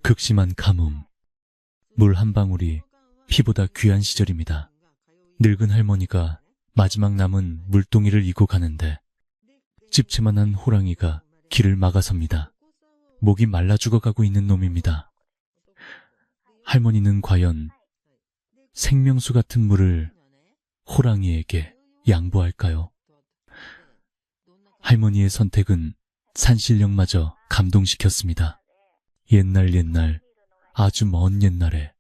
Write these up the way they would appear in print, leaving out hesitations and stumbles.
극심한 가뭄, 물 한 방울이 피보다 귀한 시절입니다. 늙은 할머니가 마지막 남은 물동이를 이고 가는데 집채만한 호랑이가 길을 막아섭니다. 목이 말라 죽어가고 있는 놈입니다. 할머니는 과연 생명수 같은 물을 호랑이에게 양보할까요? 할머니의 선택은 산신령마저 감동시켰습니다. 옛날 아주 먼 옛날에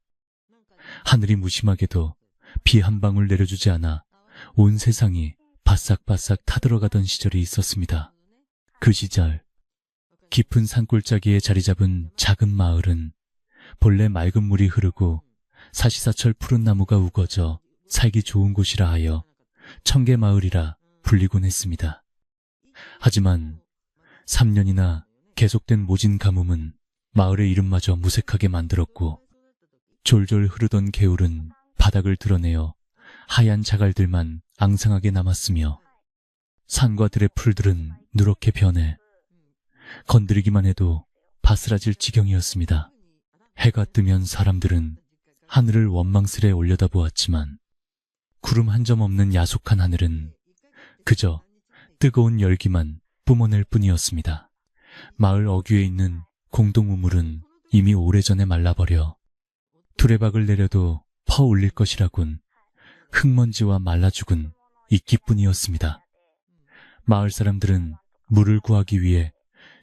하늘이 무심하게도 비 한 방울 내려주지 않아 온 세상이 바싹바싹 타들어가던 시절이 있었습니다. 그 시절 깊은 산골짜기에 자리 잡은 작은 마을은 본래 맑은 물이 흐르고 사시사철 푸른 나무가 우거져 살기 좋은 곳이라 하여 청계마을이라 불리곤 했습니다. 하지만 3년이나 계속된 모진 가뭄은 마을의 이름마저 무색하게 만들었고 졸졸 흐르던 개울은 바닥을 드러내어 하얀 자갈들만 앙상하게 남았으며 산과 들의 풀들은 누렇게 변해 건드리기만 해도 바스라질 지경이었습니다. 해가 뜨면 사람들은 하늘을 원망스레 올려다보았지만 구름 한 점 없는 야속한 하늘은 그저 뜨거운 열기만 뿜어낼 뿐이었습니다. 마을 어귀에 있는 공동우물은 이미 오래전에 말라버려 두레박을 내려도 퍼올릴 것이라곤 흙먼지와 말라 죽은 이끼뿐이었습니다. 마을 사람들은 물을 구하기 위해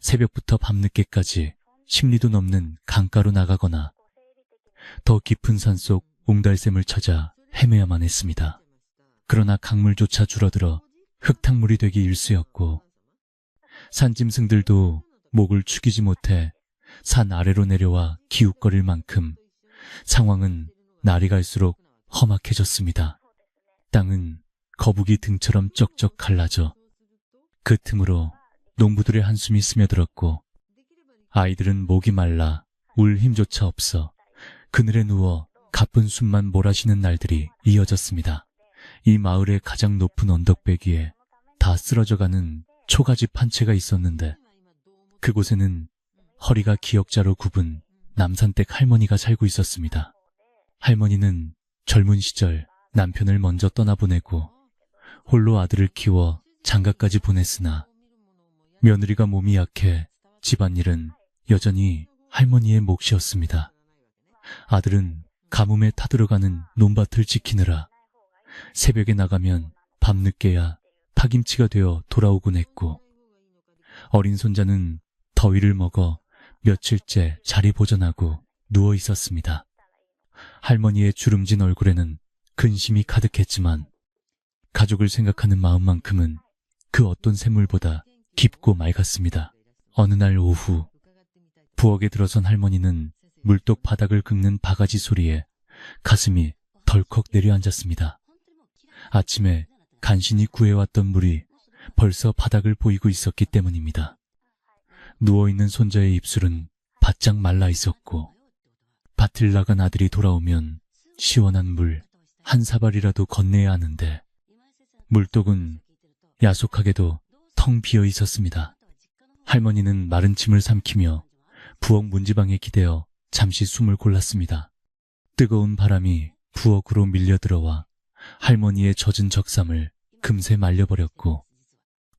새벽부터 밤늦게까지 10리도 넘는 강가로 나가거나 더 깊은 산속 옹달샘을 찾아 헤매야만 했습니다. 그러나 강물조차 줄어들어 흙탕물이 되기 일쑤였고 산짐승들도 목을 축이지 못해 산 아래로 내려와 기웃거릴 만큼 상황은 날이 갈수록 험악해졌습니다. 땅은 거북이 등처럼 쩍쩍 갈라져 그 틈으로 농부들의 한숨이 스며들었고 아이들은 목이 말라 울 힘조차 없어 그늘에 누워 가쁜 숨만 몰아쉬는 날들이 이어졌습니다. 이 마을의 가장 높은 언덕배기에 다 쓰러져가는 초가집 한 채가 있었는데 그곳에는 허리가 기역자로 굽은 남산댁 할머니가 살고 있었습니다. 할머니는 젊은 시절 남편을 먼저 떠나보내고 홀로 아들을 키워 장가까지 보냈으나 며느리가 몸이 약해 집안일은 여전히 할머니의 몫이었습니다. 아들은 가뭄에 타들어가는 논밭을 지키느라 새벽에 나가면 밤늦게야 파김치가 되어 돌아오곤 했고 어린 손자는 더위를 먹어 며칠째 자리 보전하고 누워 있었습니다. 할머니의 주름진 얼굴에는 근심이 가득했지만 가족을 생각하는 마음만큼은 그 어떤 샘물보다 깊고 맑았습니다. 어느 날 오후 부엌에 들어선 할머니는 물독 바닥을 긁는 바가지 소리에 가슴이 덜컥 내려앉았습니다. 아침에 간신히 구해왔던 물이 벌써 바닥을 보이고 있었기 때문입니다. 누워있는 손자의 입술은 바짝 말라 있었고 밭을 나간 아들이 돌아오면 시원한 물 한 사발이라도 건네야 하는데 물독은 야속하게도 텅 비어 있었습니다. 할머니는 마른 침을 삼키며 부엌 문지방에 기대어 잠시 숨을 골랐습니다. 뜨거운 바람이 부엌으로 밀려들어와 할머니의 젖은 적삼을 금세 말려버렸고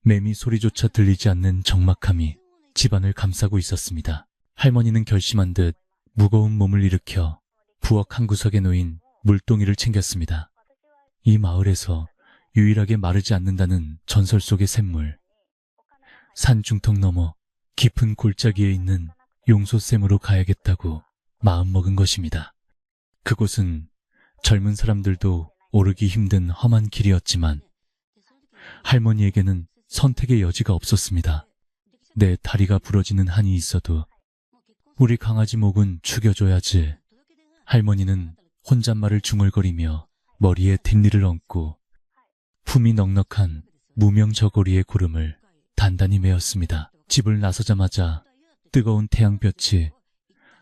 매미 소리조차 들리지 않는 적막함이 집안을 감싸고 있었습니다. 할머니는 결심한 듯 무거운 몸을 일으켜 부엌 한 구석에 놓인 물동이를 챙겼습니다. 이 마을에서 유일하게 마르지 않는다는 전설 속의 샘물. 산 중턱 너머 깊은 골짜기에 있는 용소샘으로 가야겠다고 마음먹은 것입니다. 그곳은 젊은 사람들도 오르기 힘든 험한 길이었지만 할머니에게는 선택의 여지가 없었습니다. 내 다리가 부러지는 한이 있어도 우리 강아지 목은 죽여줘야지. 할머니는 혼잣말을 중얼거리며 머리에 뒷일을 얹고 품이 넉넉한 무명 저고리의 구름을 단단히 메었습니다. 집을 나서자마자 뜨거운 태양볕이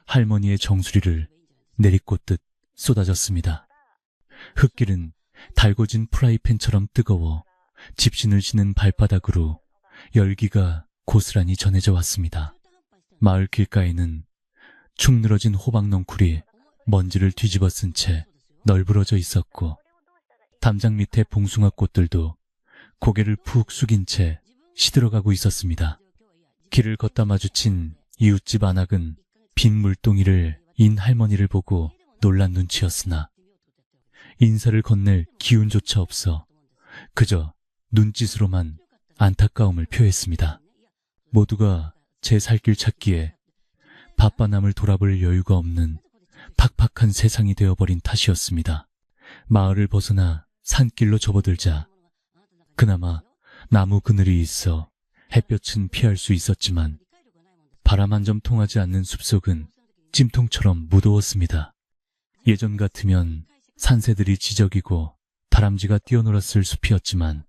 할머니의 정수리를 내리꽂듯 쏟아졌습니다. 흙길은 달궈진 프라이팬처럼 뜨거워 집신을 지는 발바닥으로 열기가 고스란히 전해져 왔습니다. 마을 길가에는 축 늘어진 호박 넝쿨이 먼지를 뒤집어 쓴 채 널브러져 있었고, 담장 밑에 봉숭아 꽃들도 고개를 푹 숙인 채 시들어가고 있었습니다. 길을 걷다 마주친 이웃집 안악은 빈 물동이를 인 할머니를 보고 놀란 눈치였으나 인사를 건넬 기운조차 없어 그저 눈짓으로만 안타까움을 표했습니다. 모두가 제 살길 찾기에 바빠 남을 돌아볼 여유가 없는 팍팍한 세상이 되어버린 탓이었습니다. 마을을 벗어나 산길로 접어들자 그나마 나무 그늘이 있어 햇볕은 피할 수 있었지만 바람 한 점 통하지 않는 숲속은 찜통처럼 무더웠습니다. 예전 같으면 산새들이 지저귀고 다람쥐가 뛰어놀았을 숲이었지만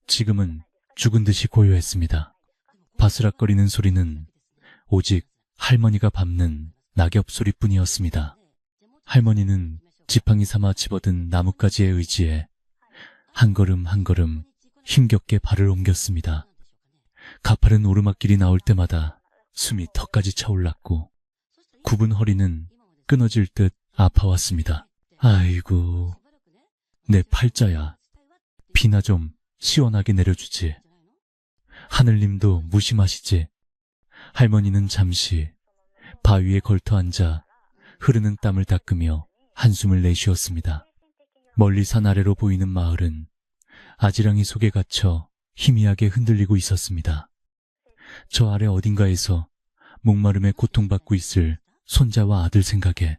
지금은 죽은 듯이 고요했습니다. 바스락거리는 소리는 오직 할머니가 밟는 낙엽 소리뿐이었습니다. 할머니는 지팡이 삼아 집어든 나뭇가지에 의지해 한 걸음 한 걸음 힘겹게 발을 옮겼습니다. 가파른 오르막길이 나올 때마다 숨이 턱까지 차올랐고 굽은 허리는 끊어질 듯 아파왔습니다. 아이고, 내 팔자야. 비나 좀 시원하게 내려주지. 하늘님도 무심하시지. 할머니는 잠시 바위에 걸터 앉아 흐르는 땀을 닦으며 한숨을 내쉬었습니다. 멀리 산 아래로 보이는 마을은 아지랑이 속에 갇혀 희미하게 흔들리고 있었습니다. 저 아래 어딘가에서 목마름에 고통받고 있을 손자와 아들 생각에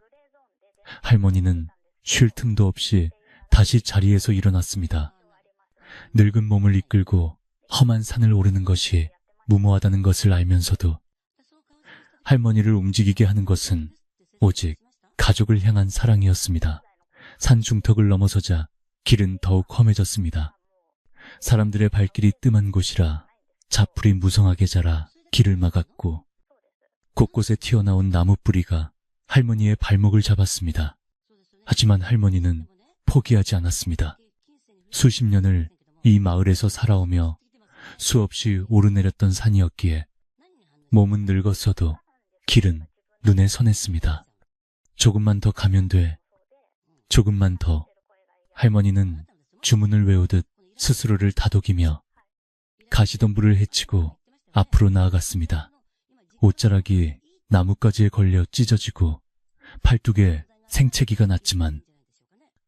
할머니는 쉴 틈도 없이 다시 자리에서 일어났습니다. 늙은 몸을 이끌고 험한 산을 오르는 것이 무모하다는 것을 알면서도 할머니를 움직이게 하는 것은 오직 가족을 향한 사랑이었습니다. 산 중턱을 넘어서자 길은 더욱 험해졌습니다. 사람들의 발길이 뜸한 곳이라 자풀이 무성하게 자라 길을 막았고 곳곳에 튀어나온 나무 뿌리가 할머니의 발목을 잡았습니다. 하지만 할머니는 포기하지 않았습니다. 수십 년을 이 마을에서 살아오며 수없이 오르내렸던 산이었기에 몸은 늙었어도 길은 눈에 선했습니다. 조금만 더 가면 돼. 조금만 더. 할머니는 주문을 외우듯 스스로를 다독이며 가시덤불을 헤치고 앞으로 나아갔습니다. 옷자락이 나뭇가지에 걸려 찢어지고 팔뚝에 생채기가 났지만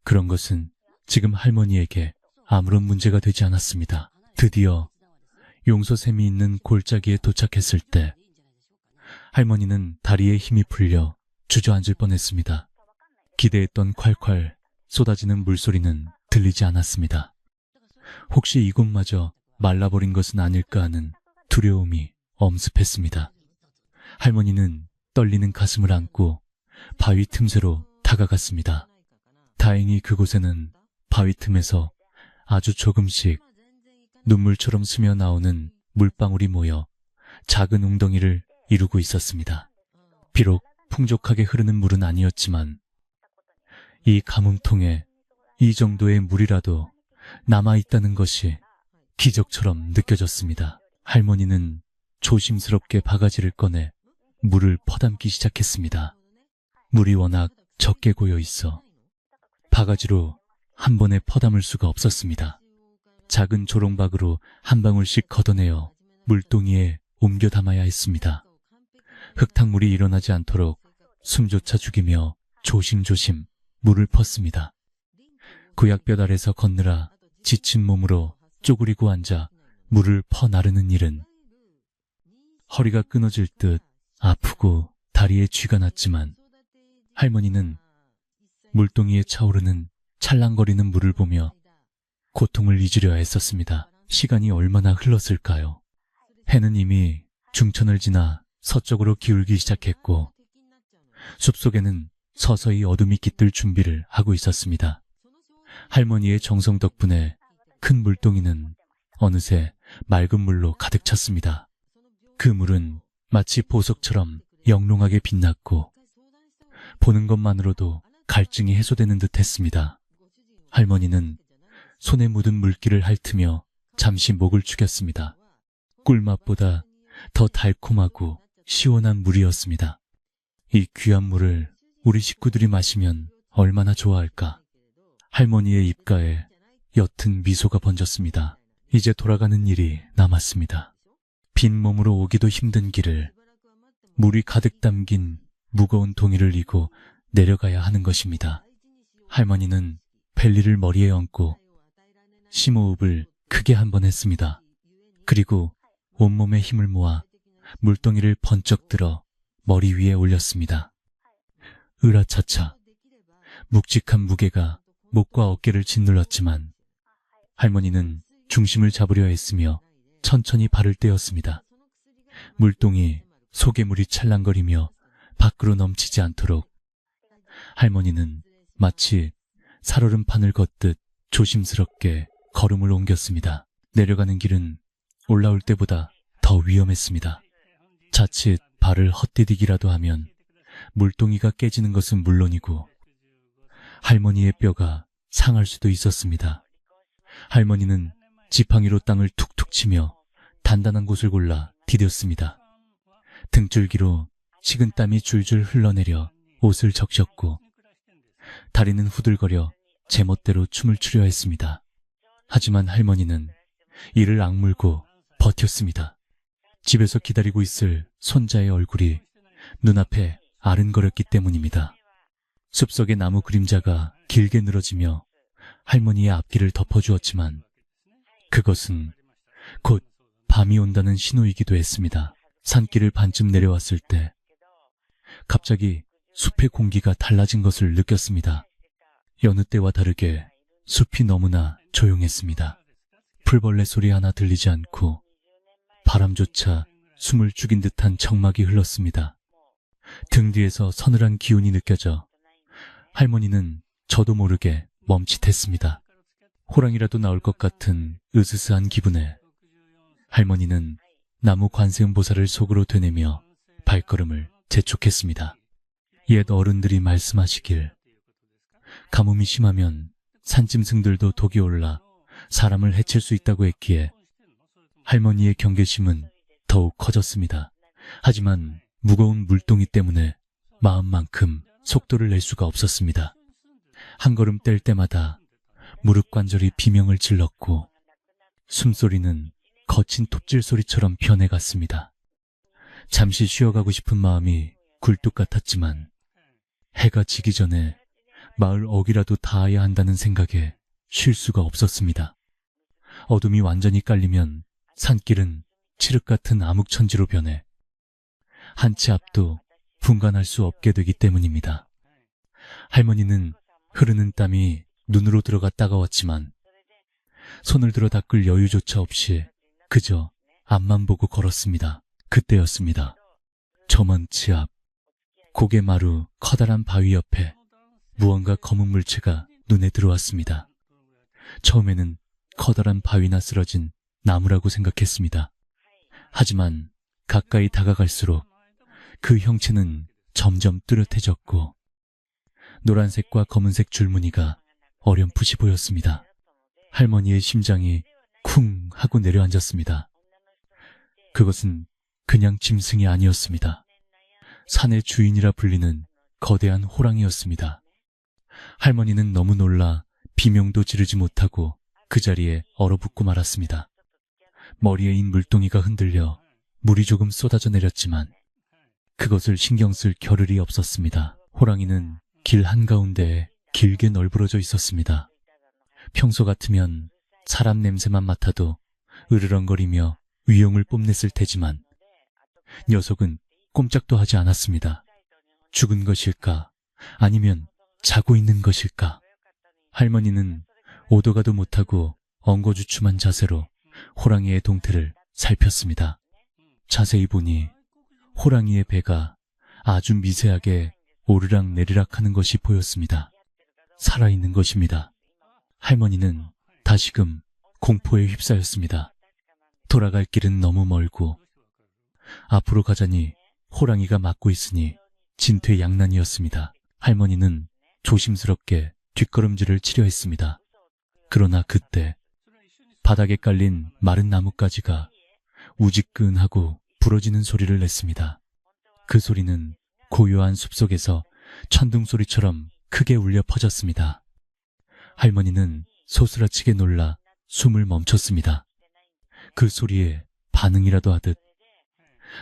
그런 것은 지금 할머니에게 아무런 문제가 되지 않았습니다. 드디어 용서샘이 있는 골짜기에 도착했을 때 할머니는 다리에 힘이 풀려 주저앉을 뻔했습니다. 기대했던 콸콸 쏟아지는 물소리는 들리지 않았습니다. 혹시 이곳마저 말라버린 것은 아닐까 하는 두려움이 엄습했습니다. 할머니는 떨리는 가슴을 안고 바위 틈새로 다가갔습니다. 다행히 그곳에는 바위 틈에서 아주 조금씩 눈물처럼 스며 나오는 물방울이 모여 작은 웅덩이를 이루고 있었습니다. 비록 풍족하게 흐르는 물은 아니었지만 이 가뭄통에 이 정도의 물이라도 남아있다는 것이 기적처럼 느껴졌습니다. 할머니는 조심스럽게 바가지를 꺼내 물을 퍼담기 시작했습니다. 물이 워낙 적게 고여 있어 바가지로 한 번에 퍼담을 수가 없었습니다. 작은 조롱박으로 한 방울씩 걷어내어 물동이에 옮겨 담아야 했습니다. 흙탕물이 일어나지 않도록 숨조차 죽이며 조심조심 물을 펐습니다. 구약볕 아래서 걷느라 지친 몸으로 쪼그리고 앉아 물을 퍼 나르는 일은 허리가 끊어질 듯 아프고 다리에 쥐가 났지만 할머니는 물동이에 차오르는 찰랑거리는 물을 보며 고통을 잊으려 애썼습니다. 시간이 얼마나 흘렀을까요? 해는 이미 중천을 지나 서쪽으로 기울기 시작했고 숲속에는 서서히 어둠이 깃들 준비를 하고 있었습니다. 할머니의 정성 덕분에 큰 물동이는 어느새 맑은 물로 가득 찼습니다. 그 물은 마치 보석처럼 영롱하게 빛났고 보는 것만으로도 갈증이 해소되는 듯 했습니다. 할머니는 손에 묻은 물기를 핥으며 잠시 목을 축였습니다. 꿀맛보다 더 달콤하고 시원한 물이었습니다. 이 귀한 물을 우리 식구들이 마시면 얼마나 좋아할까. 할머니의 입가에 옅은 미소가 번졌습니다. 이제 돌아가는 일이 남았습니다. 빈 몸으로 오기도 힘든 길을 물이 가득 담긴 무거운 동이를 이고 내려가야 하는 것입니다. 할머니는 벨리를 머리에 얹고 심호흡을 크게 한 번 했습니다. 그리고 온몸에 힘을 모아 물동이를 번쩍 들어 머리 위에 올렸습니다. 으라차차. 묵직한 무게가 목과 어깨를 짓눌렀지만 할머니는 중심을 잡으려 했으며 천천히 발을 떼었습니다. 물동이 속에 물이 찰랑거리며 밖으로 넘치지 않도록 할머니는 마치 살얼음판을 걷듯 조심스럽게 걸음을 옮겼습니다. 내려가는 길은 올라올 때보다 더 위험했습니다. 자칫 발을 헛디디기라도 하면 물동이가 깨지는 것은 물론이고 할머니의 뼈가 상할 수도 있었습니다. 할머니는 지팡이로 땅을 툭툭 치며 단단한 곳을 골라 디뎠습니다. 등줄기로 식은땀이 줄줄 흘러내려 옷을 적셨고 다리는 후들거려 제멋대로 춤을 추려 했습니다. 하지만 할머니는 이를 악물고 버텼습니다. 집에서 기다리고 있을 손자의 얼굴이 눈앞에 아른거렸기 때문입니다. 숲속의 나무 그림자가 길게 늘어지며 할머니의 앞길을 덮어주었지만 그것은 곧 밤이 온다는 신호이기도 했습니다. 산길을 반쯤 내려왔을 때 갑자기 숲의 공기가 달라진 것을 느꼈습니다. 여느 때와 다르게 숲이 너무나 조용했습니다. 풀벌레 소리 하나 들리지 않고 바람조차 숨을 죽인 듯한 적막이 흘렀습니다. 등 뒤에서 서늘한 기운이 느껴져 할머니는 저도 모르게 멈칫했습니다. 호랑이라도 나올 것 같은 으스스한 기분에 할머니는 나무 관세음보살을 속으로 되뇌며 발걸음을 재촉했습니다. 옛 어른들이 말씀하시길 가뭄이 심하면 산짐승들도 독이 올라 사람을 해칠 수 있다고 했기에 할머니의 경계심은 더욱 커졌습니다. 하지만 무거운 물동이 때문에 마음만큼 속도를 낼 수가 없었습니다. 한 걸음 뗄 때마다 무릎 관절이 비명을 질렀고 숨소리는 거친 톱질 소리처럼 변해갔습니다. 잠시 쉬어가고 싶은 마음이 굴뚝 같았지만 해가 지기 전에 마을 어귀라도 닿아야 한다는 생각에 쉴 수가 없었습니다. 어둠이 완전히 깔리면 산길은 칠흑 같은 암흑천지로 변해 한 치 앞도 분간할 수 없게 되기 때문입니다. 할머니는 흐르는 땀이 눈으로 들어가 따가웠지만 손을 들어 닦을 여유조차 없이 그저 앞만 보고 걸었습니다. 그때였습니다. 저먼치 앞 고개마루 커다란 바위 옆에 무언가 검은 물체가 눈에 들어왔습니다. 처음에는 커다란 바위나 쓰러진 나무라고 생각했습니다. 하지만 가까이 다가갈수록 그 형체는 점점 뚜렷해졌고 노란색과 검은색 줄무늬가 어렴풋이 보였습니다. 할머니의 심장이 쿵 하고 내려앉았습니다. 그것은 그냥 짐승이 아니었습니다. 산의 주인이라 불리는 거대한 호랑이였습니다. 할머니는 너무 놀라 비명도 지르지 못하고 그 자리에 얼어붙고 말았습니다. 머리에 인 물동이가 흔들려 물이 조금 쏟아져 내렸지만 그것을 신경 쓸 겨를이 없었습니다. 호랑이는 길 한가운데에 길게 널브러져 있었습니다. 평소 같으면 사람 냄새만 맡아도 으르렁거리며 위용을 뽐냈을 테지만 녀석은 꼼짝도 하지 않았습니다. 죽은 것일까? 아니면 자고 있는 것일까? 할머니는 오도 가도 못하고 엉거주춤한 자세로 호랑이의 동태를 살폈습니다. 자세히 보니 호랑이의 배가 아주 미세하게 오르락 내리락 하는 것이 보였습니다. 살아있는 것입니다. 할머니는 다시금 공포에 휩싸였습니다. 돌아갈 길은 너무 멀고 앞으로 가자니 호랑이가 막고 있으니 진퇴양난이었습니다. 할머니는 조심스럽게 뒷걸음질을 치려 했습니다. 그러나 그때 바닥에 깔린 마른 나뭇가지가 우지끈하고 부러지는 소리를 냈습니다. 그 소리는 고요한 숲속에서 천둥소리처럼 크게 울려 퍼졌습니다. 할머니는 소스라치게 놀라 숨을 멈췄습니다. 그 소리에 반응이라도 하듯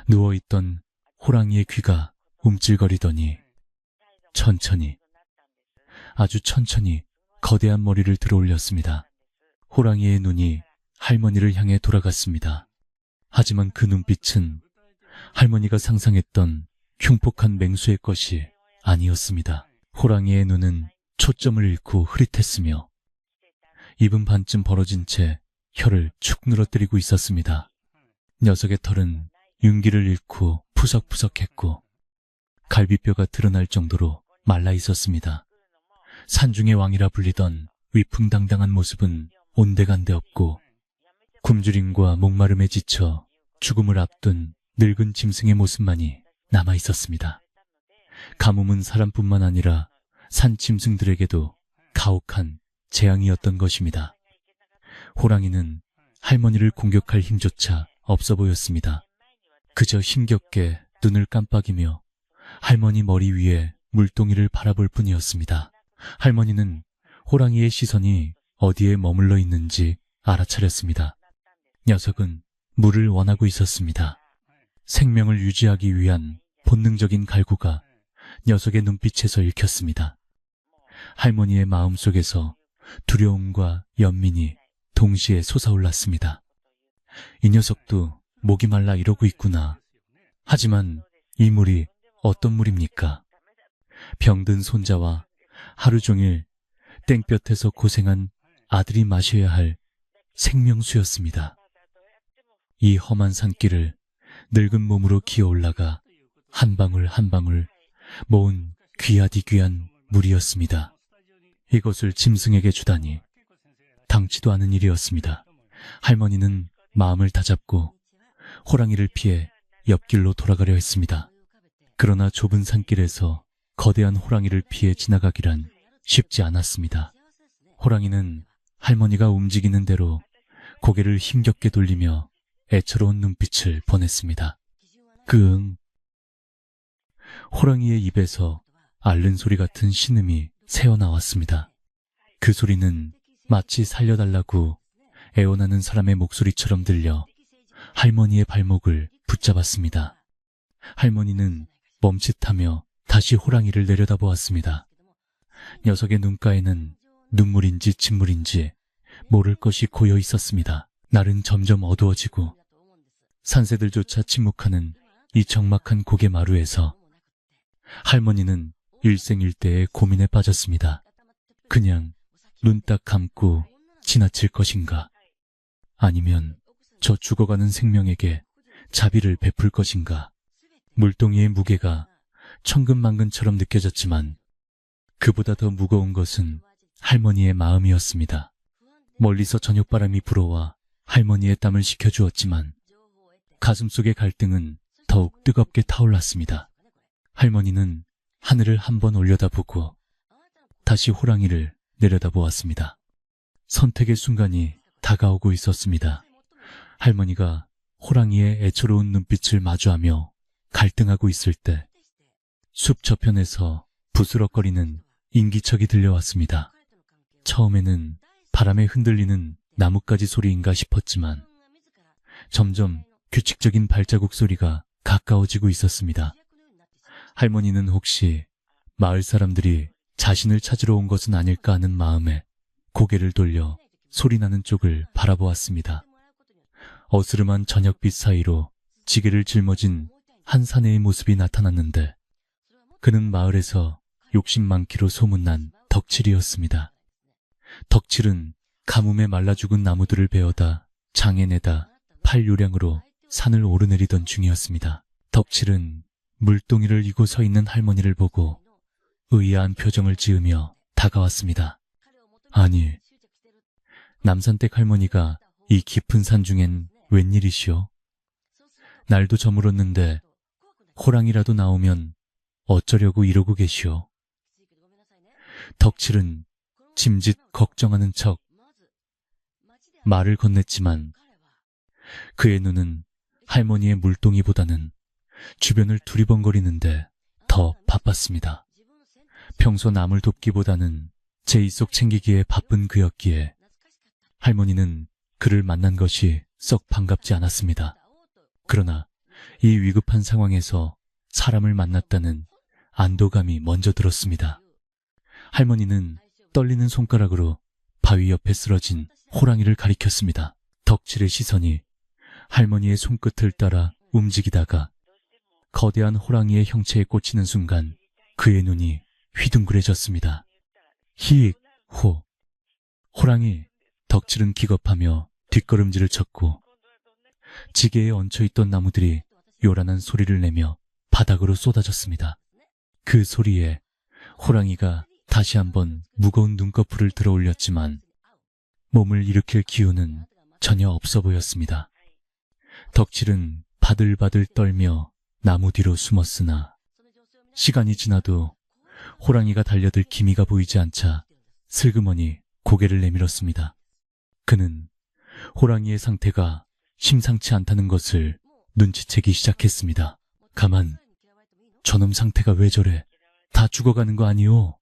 누워있던 호랑이의 귀가 움찔거리더니 천천히, 아주 천천히 거대한 머리를 들어올렸습니다. 호랑이의 눈이 할머니를 향해 돌아갔습니다. 하지만 그 눈빛은 할머니가 상상했던 흉폭한 맹수의 것이 아니었습니다. 호랑이의 눈은 초점을 잃고 흐릿했으며 입은 반쯤 벌어진 채 혀를 축 늘어뜨리고 있었습니다. 녀석의 털은 윤기를 잃고 푸석푸석했고 갈비뼈가 드러날 정도로 말라 있었습니다. 산중의 왕이라 불리던 위풍당당한 모습은 온데간데 없고 굶주림과 목마름에 지쳐 죽음을 앞둔 늙은 짐승의 모습만이 남아 있었습니다. 가뭄은 사람뿐만 아니라 산 짐승들에게도 가혹한 재앙이었던 것입니다. 호랑이는 할머니를 공격할 힘조차 없어 보였습니다. 그저 힘겹게 눈을 깜빡이며 할머니 머리 위에 물동이를 바라볼 뿐이었습니다. 할머니는 호랑이의 시선이 어디에 머물러 있는지 알아차렸습니다. 녀석은 물을 원하고 있었습니다. 생명을 유지하기 위한 본능적인 갈구가 녀석의 눈빛에서 읽혔습니다. 할머니의 마음속에서 두려움과 연민이 동시에 솟아올랐습니다. 이 녀석도 목이 말라 이러고 있구나. 하지만 이 물이 어떤 물입니까? 병든 손자와 하루 종일 땡볕에서 고생한 아들이 마셔야 할 생명수였습니다. 이 험한 산길을 늙은 몸으로 기어 올라가 한 방울 한 방울 모은 귀하디 귀한 물이었습니다. 이것을 짐승에게 주다니 당치도 않은 일이었습니다. 할머니는 마음을 다잡고 호랑이를 피해 옆길로 돌아가려 했습니다. 그러나 좁은 산길에서 거대한 호랑이를 피해 지나가기란 쉽지 않았습니다. 호랑이는 할머니가 움직이는 대로 고개를 힘겹게 돌리며 애처로운 눈빛을 보냈습니다. 끄응. 호랑이의 입에서 앓는 소리 같은 신음이 새어나왔습니다. 그 소리는 마치 살려달라고 애원하는 사람의 목소리처럼 들려 할머니의 발목을 붙잡았습니다. 할머니는 멈칫하며 다시 호랑이를 내려다보았습니다. 녀석의 눈가에는 눈물인지 침물인지 모를 것이 고여 있었습니다. 날은 점점 어두워지고 산새들조차 침묵하는 이 적막한 고개 마루에서 할머니는 일생일대의 고민에 빠졌습니다. 그냥 눈 딱 감고 지나칠 것인가? 아니면 저 죽어가는 생명에게 자비를 베풀 것인가? 물동이의 무게가 천근만근처럼 느껴졌지만 그보다 더 무거운 것은 할머니의 마음이었습니다. 멀리서 저녁바람이 불어와 할머니의 땀을 식혀주었지만 가슴속의 갈등은 더욱 뜨겁게 타올랐습니다. 할머니는 하늘을 한번 올려다보고 다시 호랑이를 내려다보았습니다. 선택의 순간이 다가오고 있었습니다. 할머니가 호랑이의 애처로운 눈빛을 마주하며 갈등하고 있을 때 숲 저편에서 부스럭거리는 인기척이 들려왔습니다. 처음에는 바람에 흔들리는 나뭇가지 소리인가 싶었지만 점점 규칙적인 발자국 소리가 가까워지고 있었습니다. 할머니는 혹시 마을 사람들이 자신을 찾으러 온 것은 아닐까 하는 마음에 고개를 돌려 소리나는 쪽을 바라보았습니다. 어스름한 저녁빛 사이로 지게를 짊어진 한 사내의 모습이 나타났는데 그는 마을에서 욕심 많기로 소문난 덕칠이었습니다. 덕칠은 가뭄에 말라 죽은 나무들을 베어다 장에 내다 팔 요량으로 산을 오르내리던 중이었습니다. 덕칠은 물동이를 이고 서 있는 할머니를 보고 의아한 표정을 지으며 다가왔습니다. 아니, 남산댁 할머니가 이 깊은 산 중엔 웬일이시오? 날도 저물었는데 호랑이라도 나오면 어쩌려고 이러고 계시오? 덕칠은 짐짓 걱정하는 척 말을 건넸지만 그의 눈은 할머니의 물동이보다는 주변을 두리번거리는데 더 바빴습니다. 평소 남을 돕기보다는 제 이속 챙기기에 바쁜 그였기에 할머니는 그를 만난 것이 썩 반갑지 않았습니다. 그러나 이 위급한 상황에서 사람을 만났다는 안도감이 먼저 들었습니다. 할머니는 떨리는 손가락으로 바위 옆에 쓰러진 호랑이를 가리켰습니다. 덕칠의 시선이 할머니의 손끝을 따라 움직이다가 거대한 호랑이의 형체에 꽂히는 순간 그의 눈이 휘둥그레졌습니다. 히익, 호. 호랑이. 덕칠은 기겁하며 뒷걸음질을 쳤고 지게에 얹혀있던 나무들이 요란한 소리를 내며 바닥으로 쏟아졌습니다. 그 소리에 호랑이가 다시 한번 무거운 눈꺼풀을 들어 올렸지만 몸을 일으킬 기운은 전혀 없어 보였습니다. 덕칠은 바들바들 떨며 나무 뒤로 숨었으나 시간이 지나도 호랑이가 달려들 기미가 보이지 않자 슬그머니 고개를 내밀었습니다. 그는 호랑이의 상태가 심상치 않다는 것을 눈치채기 시작했습니다. 가만, 저놈 상태가 왜 저래? 다 죽어가는 거 아니오?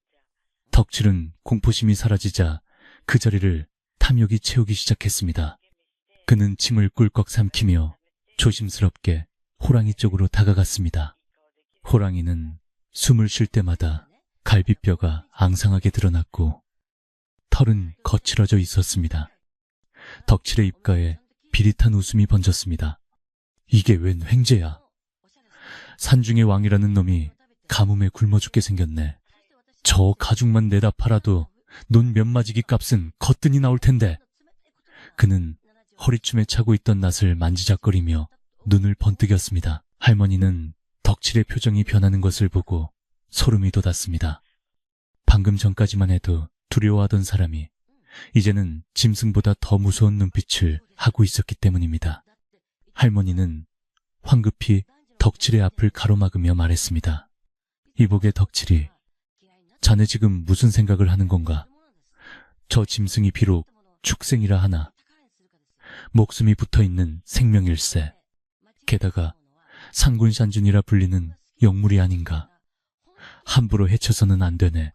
덕칠은 공포심이 사라지자 그 자리를 탐욕이 채우기 시작했습니다. 그는 침을 꿀꺽 삼키며 조심스럽게 호랑이 쪽으로 다가갔습니다. 호랑이는 숨을 쉴 때마다 갈비뼈가 앙상하게 드러났고 털은 거칠어져 있었습니다. 덕칠의 입가에 비릿한 웃음이 번졌습니다. 이게 웬 횡재야? 산중의 왕이라는 놈이 가뭄에 굶어 죽게 생겼네. 저 가죽만 내다 팔아도 논 몇 마지기 값은 거뜬히 나올 텐데. 그는 허리춤에 차고 있던 낫을 만지작거리며 눈을 번뜩였습니다. 할머니는 덕칠의 표정이 변하는 것을 보고 소름이 돋았습니다. 방금 전까지만 해도 두려워하던 사람이 이제는 짐승보다 더 무서운 눈빛을 하고 있었기 때문입니다. 할머니는 황급히 덕칠의 앞을 가로막으며 말했습니다. 이복의 덕칠이, 자네 지금 무슨 생각을 하는 건가? 저 짐승이 비록 축생이라 하나 목숨이 붙어있는 생명일세, 게다가 상군산준이라 불리는 영물이 아닌가. 함부로 해쳐서는 안 되네.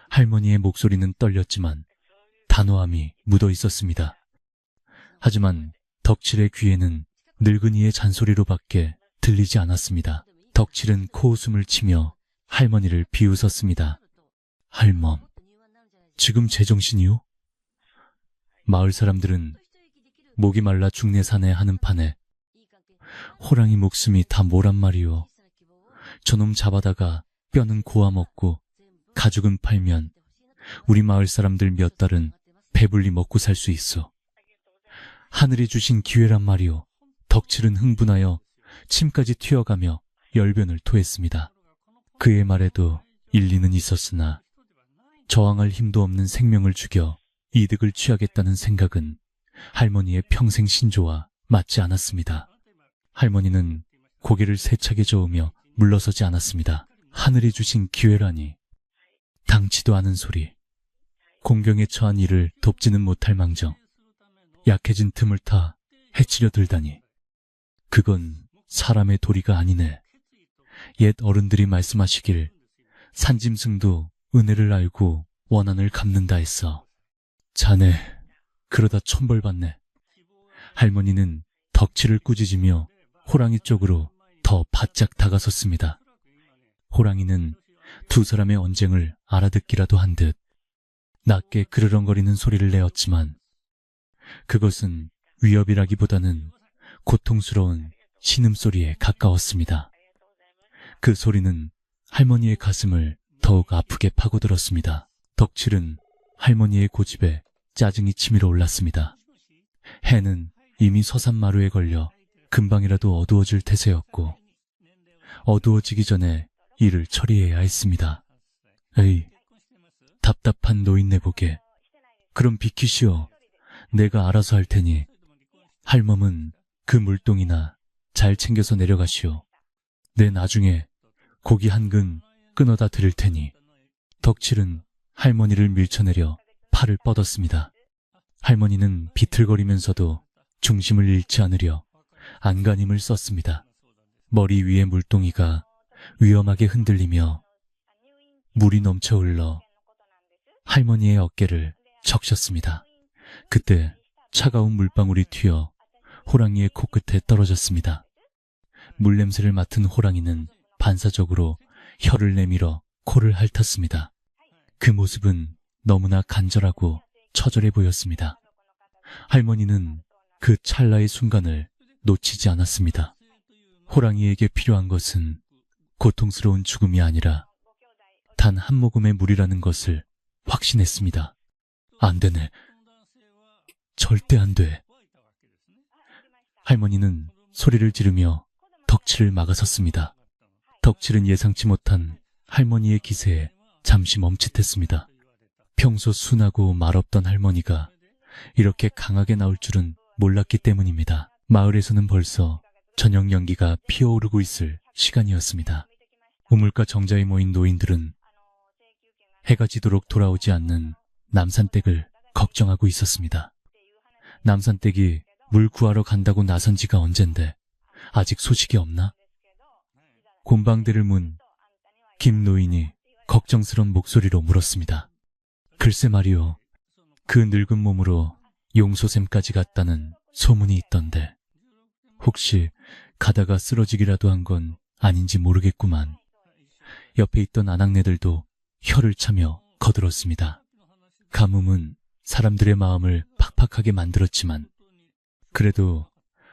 할머니의 목소리는 떨렸지만 단호함이 묻어 있었습니다. 하지만 덕칠의 귀에는 늙은이의 잔소리로밖에 들리지 않았습니다. 덕칠은 코웃음을 치며 할머니를 비웃었습니다. 할멈, 지금 제정신이요? 마을 사람들은 목이 말라 죽네 사네 하는 판에 호랑이 목숨이 다 뭐란 말이오. 저놈 잡아다가 뼈는 고아 먹고 가죽은 팔면 우리 마을 사람들 몇 달은 배불리 먹고 살 수 있어. 하늘이 주신 기회란 말이오. 덕칠은 흥분하여 침까지 튀어가며 열변을 토했습니다. 그의 말에도 일리는 있었으나 저항할 힘도 없는 생명을 죽여 이득을 취하겠다는 생각은 할머니의 평생 신조와 맞지 않았습니다. 할머니는 고개를 세차게 저으며 물러서지 않았습니다. 하늘이 주신 기회라니. 당치도 않은 소리. 공경에 처한 이를 돕지는 못할 망정 약해진 틈을 타 해치려 들다니. 그건 사람의 도리가 아니네. 옛 어른들이 말씀하시길 산짐승도 은혜를 알고 원한을 갚는다 했어. 자네 그러다 천벌받네. 할머니는 덕칠을 꾸짖으며 호랑이 쪽으로 더 바짝 다가섰습니다. 호랑이는 두 사람의 언쟁을 알아듣기라도 한 듯 낮게 그르렁거리는 소리를 내었지만 그것은 위협이라기보다는 고통스러운 신음소리에 가까웠습니다. 그 소리는 할머니의 가슴을 더욱 아프게 파고들었습니다. 덕칠은 할머니의 고집에 짜증이 치밀어 올랐습니다. 해는 이미 서산마루에 걸려 금방이라도 어두워질 태세였고 어두워지기 전에 일을 처리해야 했습니다. 에이, 답답한 노인네 보게. 그럼 비키시오. 내가 알아서 할 테니 할멈은 그 물동이나 잘 챙겨서 내려가시오. 내 나중에 고기 한 근 끊어다 드릴 테니. 덕칠은 할머니를 밀쳐내려 팔을 뻗었습니다. 할머니는 비틀거리면서도 중심을 잃지 않으려 안간힘을 썼습니다. 머리 위의 물동이가 위험하게 흔들리며 물이 넘쳐 흘러 할머니의 어깨를 적셨습니다. 그때 차가운 물방울이 튀어 호랑이의 코끝에 떨어졌습니다. 물냄새를 맡은 호랑이는 반사적으로 혀를 내밀어 코를 핥았습니다. 그 모습은 너무나 간절하고 처절해 보였습니다. 할머니는 그 찰나의 순간을 놓치지 않았습니다. 호랑이에게 필요한 것은 고통스러운 죽음이 아니라 단 한 모금의 물이라는 것을 확신했습니다. 안 되네. 절대 안 돼. 할머니는 소리를 지르며 덕치를 막아섰습니다. 덕칠은 예상치 못한 할머니의 기세에 잠시 멈칫했습니다. 평소 순하고 말없던 할머니가 이렇게 강하게 나올 줄은 몰랐기 때문입니다. 마을에서는 벌써 저녁 연기가 피어오르고 있을 시간이었습니다. 우물가 정자에 모인 노인들은 해가 지도록 돌아오지 않는 남산댁을 걱정하고 있었습니다. 남산댁이 물 구하러 간다고 나선 지가 언젠데 아직 소식이 없나? 곰방대를 문 김 노인이 걱정스런 목소리로 물었습니다. 글쎄 말이오, 그 늙은 몸으로 용소샘까지 갔다는 소문이 있던데 혹시 가다가 쓰러지기라도 한 건 아닌지 모르겠구만. 옆에 있던 아낙네들도 혀를 차며 거들었습니다. 가뭄은 사람들의 마음을 팍팍하게 만들었지만 그래도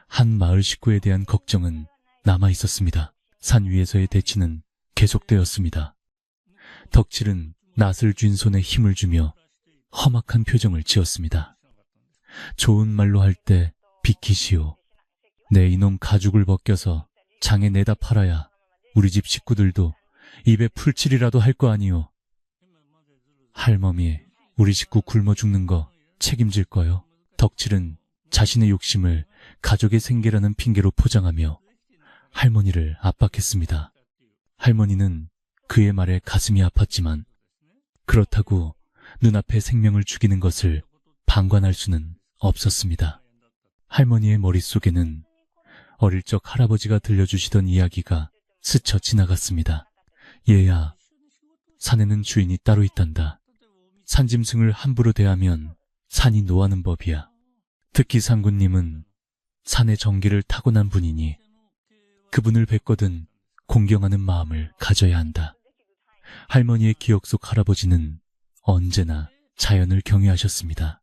한 마을 식구에 대한 걱정은 남아 있었습니다. 산 위에서의 대치는 계속되었습니다. 덕칠은 낫을 쥔 손에 힘을 주며 험악한 표정을 지었습니다. 좋은 말로 할 때 비키시오. 내 이놈 가죽을 벗겨서 장에 내다 팔아야 우리 집 식구들도 입에 풀칠이라도 할 거 아니오. 할멈이 우리 식구 굶어 죽는 거 책임질 거요. 덕칠은 자신의 욕심을 가족의 생계라는 핑계로 포장하며 할머니를 압박했습니다. 할머니는 그의 말에 가슴이 아팠지만 그렇다고 눈앞에 생명을 죽이는 것을 방관할 수는 없었습니다. 할머니의 머릿속에는 어릴 적 할아버지가 들려주시던 이야기가 스쳐 지나갔습니다. 얘야, 산에는 주인이 따로 있단다. 산짐승을 함부로 대하면 산이 노하는 법이야. 특히 상군님은 산의 정기를 타고난 분이니 그분을 뵙거든 공경하는 마음을 가져야 한다. 할머니의 기억 속 할아버지는 언제나 자연을 경외하셨습니다.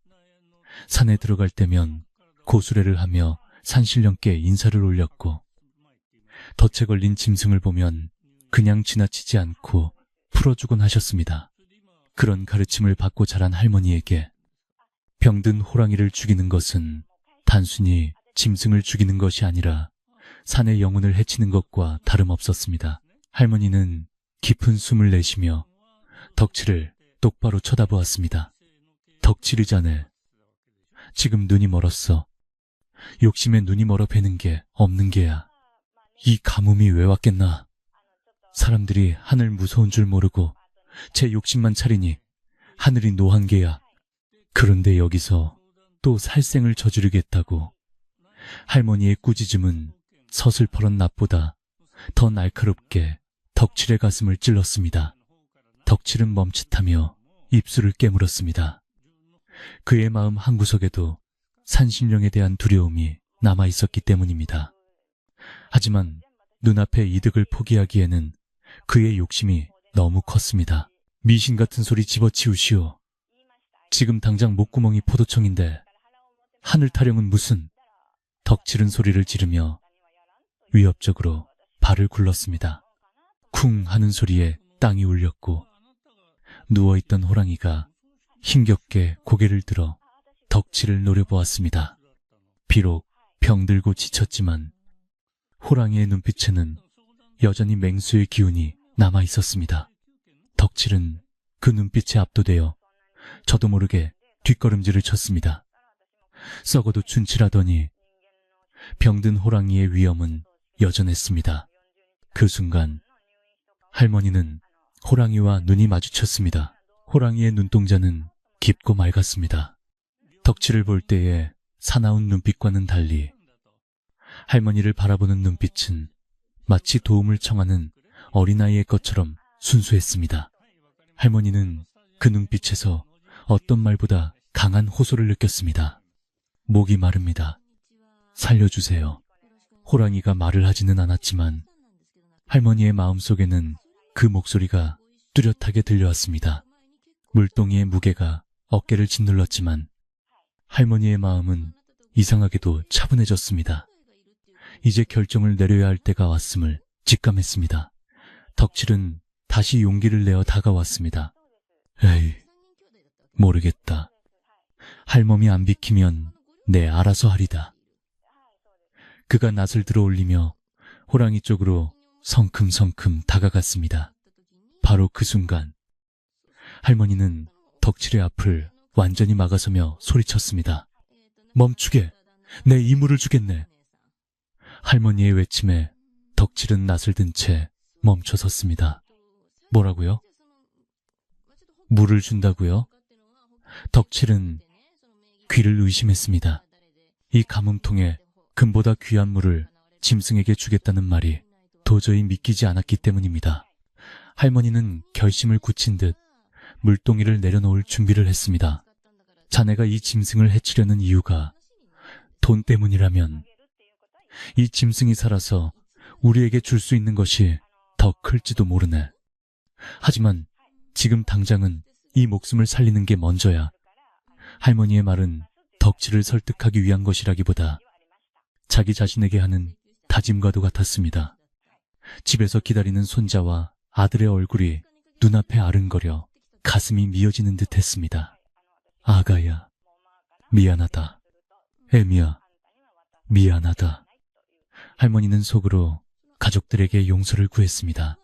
산에 들어갈 때면 고수레를 하며 산신령께 인사를 올렸고 덫에 걸린 짐승을 보면 그냥 지나치지 않고 풀어주곤 하셨습니다. 그런 가르침을 받고 자란 할머니에게 병든 호랑이를 죽이는 것은 단순히 짐승을 죽이는 것이 아니라 산의 영혼을 해치는 것과 다름없었습니다. 할머니는 깊은 숨을 내쉬며 덕칠을 똑바로 쳐다보았습니다. 덕칠이 자네, 지금 눈이 멀었어. 욕심에 눈이 멀어 베는 게 없는 게야. 이 가뭄이 왜 왔겠나. 사람들이 하늘 무서운 줄 모르고 제 욕심만 차리니 하늘이 노한 게야. 그런데 여기서 또 살생을 저지르겠다고. 할머니의 꾸짖음은 서슬퍼런 낫보다 더 날카롭게 덕칠의 가슴을 찔렀습니다. 덕칠은 멈칫하며 입술을 깨물었습니다. 그의 마음 한구석에도 산신령에 대한 두려움이 남아있었기 때문입니다. 하지만 눈앞의 이득을 포기하기에는 그의 욕심이 너무 컸습니다. 미신 같은 소리 집어치우시오. 지금 당장 목구멍이 포도청인데 하늘 타령은 무슨. 덕칠은 소리를 지르며 위협적으로 발을 굴렀습니다. 쿵 하는 소리에 땅이 울렸고 누워있던 호랑이가 힘겹게 고개를 들어 덕칠을 노려보았습니다. 비록 병들고 지쳤지만 호랑이의 눈빛에는 여전히 맹수의 기운이 남아있었습니다. 덕칠은 그 눈빛에 압도되어 저도 모르게 뒷걸음질을 쳤습니다. 썩어도 춘칠하더니 병든 호랑이의 위험은 여전했습니다. 그 순간 할머니는 호랑이와 눈이 마주쳤습니다. 호랑이의 눈동자는 깊고 맑았습니다. 덕칠을 볼 때의 사나운 눈빛과는 달리 할머니를 바라보는 눈빛은 마치 도움을 청하는 어린아이의 것처럼 순수했습니다. 할머니는 그 눈빛에서 어떤 말보다 강한 호소를 느꼈습니다. 목이 마릅니다. 살려주세요. 호랑이가 말을 하지는 않았지만 할머니의 마음속에는 그 목소리가 뚜렷하게 들려왔습니다. 물동이의 무게가 어깨를 짓눌렀지만 할머니의 마음은 이상하게도 차분해졌습니다. 이제 결정을 내려야 할 때가 왔음을 직감했습니다. 덕칠은 다시 용기를 내어 다가왔습니다. 에이, 모르겠다. 할멈이 안 비키면 내 알아서 하리다. 그가 낯을 들어 올리며 호랑이 쪽으로 성큼성큼 다가갔습니다. 바로 그 순간 할머니는 덕칠의 앞을 완전히 막아서며 소리쳤습니다. 멈추게! 내 이물을 주겠네! 할머니의 외침에 덕칠은 낯을 든 채 멈춰 섰습니다. 뭐라고요? 물을 준다고요? 덕칠은 귀를 의심했습니다. 이 가뭄통에 금보다 귀한 물을 짐승에게 주겠다는 말이 도저히 믿기지 않았기 때문입니다. 할머니는 결심을 굳힌 듯 물동이를 내려놓을 준비를 했습니다. 자네가 이 짐승을 해치려는 이유가 돈 때문이라면 이 짐승이 살아서 우리에게 줄 수 있는 것이 더 클지도 모르네. 하지만 지금 당장은 이 목숨을 살리는 게 먼저야. 할머니의 말은 덕질을 설득하기 위한 것이라기보다 자기 자신에게 하는 다짐과도 같았습니다. 집에서 기다리는 손자와 아들의 얼굴이 눈앞에 아른거려 가슴이 미어지는 듯 했습니다. 아가야, 미안하다. 애미야, 미안하다. 할머니는 속으로 가족들에게 용서를 구했습니다.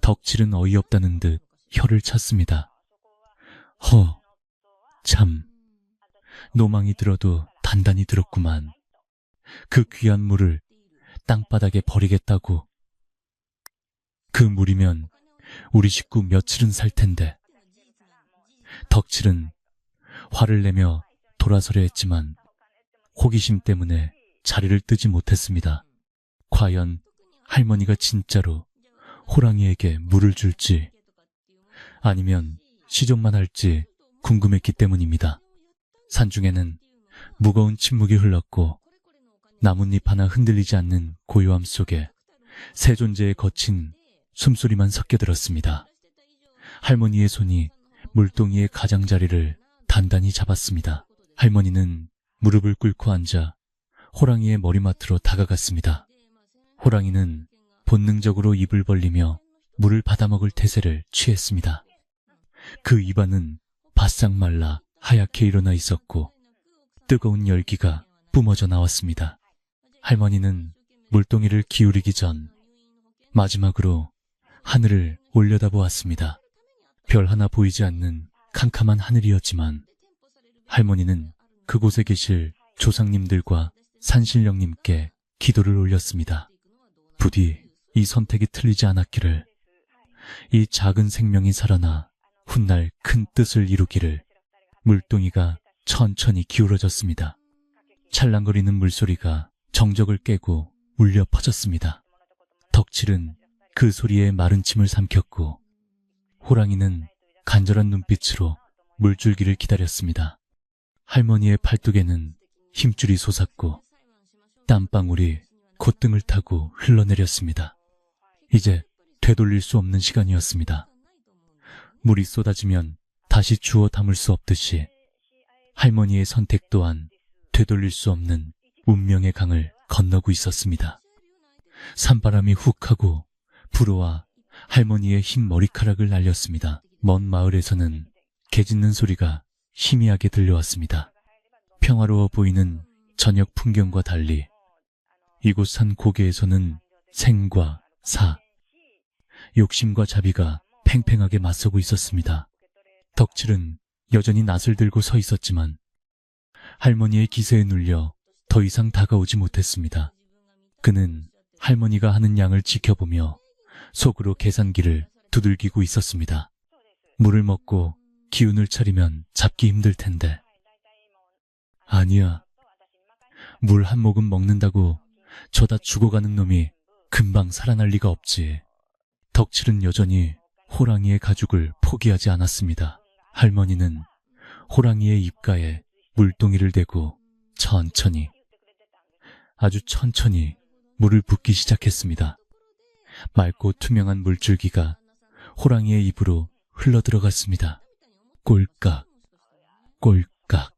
덕질은 어이없다는 듯 혀를 찼습니다. 참, 노망이 들어도 단단히 들었구만. 그 귀한 물을 땅바닥에 버리겠다고. 그 물이면 우리 식구 며칠은 살 텐데. 덕칠은 화를 내며 돌아서려 했지만 호기심 때문에 자리를 뜨지 못했습니다. 과연 할머니가 진짜로 호랑이에게 물을 줄지 아니면 시종만 할지 궁금했기 때문입니다. 산중에는 무거운 침묵이 흘렀고 나뭇잎 하나 흔들리지 않는 고요함 속에 새 존재의 거친 숨소리만 섞여들었습니다. 할머니의 손이 물동이의 가장자리를 단단히 잡았습니다. 할머니는 무릎을 꿇고 앉아 호랑이의 머리맡으로 다가갔습니다. 호랑이는 본능적으로 입을 벌리며 물을 받아먹을 태세를 취했습니다. 그 입안은 바싹 말라 하얗게 일어나 있었고 뜨거운 열기가 뿜어져 나왔습니다. 할머니는 물동이를 기울이기 전 마지막으로 하늘을 올려다보았습니다. 별 하나 보이지 않는 캄캄한 하늘이었지만 할머니는 그곳에 계실 조상님들과 산신령님께 기도를 올렸습니다. 부디 이 선택이 틀리지 않았기를, 이 작은 생명이 살아나 훗날 큰 뜻을 이루기를. 물동이가 천천히 기울어졌습니다. 찰랑거리는 물소리가 정적을 깨고 울려 퍼졌습니다. 덕칠은 그 소리에 마른 침을 삼켰고 호랑이는 간절한 눈빛으로 물줄기를 기다렸습니다. 할머니의 팔뚝에는 힘줄이 솟았고 땀방울이 콧등을 타고 흘러내렸습니다. 이제 되돌릴 수 없는 시간이었습니다. 물이 쏟아지면 다시 주워 담을 수 없듯이 할머니의 선택 또한 되돌릴 수 없는 운명의 강을 건너고 있었습니다. 산바람이 훅 하고 불어와 할머니의 흰 머리카락을 날렸습니다. 먼 마을에서는 개 짖는 소리가 희미하게 들려왔습니다. 평화로워 보이는 저녁 풍경과 달리 이곳 산 고개에서는 생과 사, 욕심과 자비가 팽팽하게 맞서고 있었습니다. 덕칠은 여전히 낯을 들고 서 있었지만 할머니의 기세에 눌려 더 이상 다가오지 못했습니다. 그는 할머니가 하는 양을 지켜보며 속으로 계산기를 두들기고 있었습니다. 물을 먹고 기운을 차리면 잡기 힘들 텐데. 아니야. 물 한 모금 먹는다고 저다 죽어가는 놈이 금방 살아날 리가 없지. 덕칠은 여전히 호랑이의 가죽을 포기하지 않았습니다. 할머니는 호랑이의 입가에 물동이를 대고 천천히, 아주 천천히 물을 붓기 시작했습니다. 맑고 투명한 물줄기가 호랑이의 입으로 흘러들어갔습니다. 꼴깍, 꼴깍.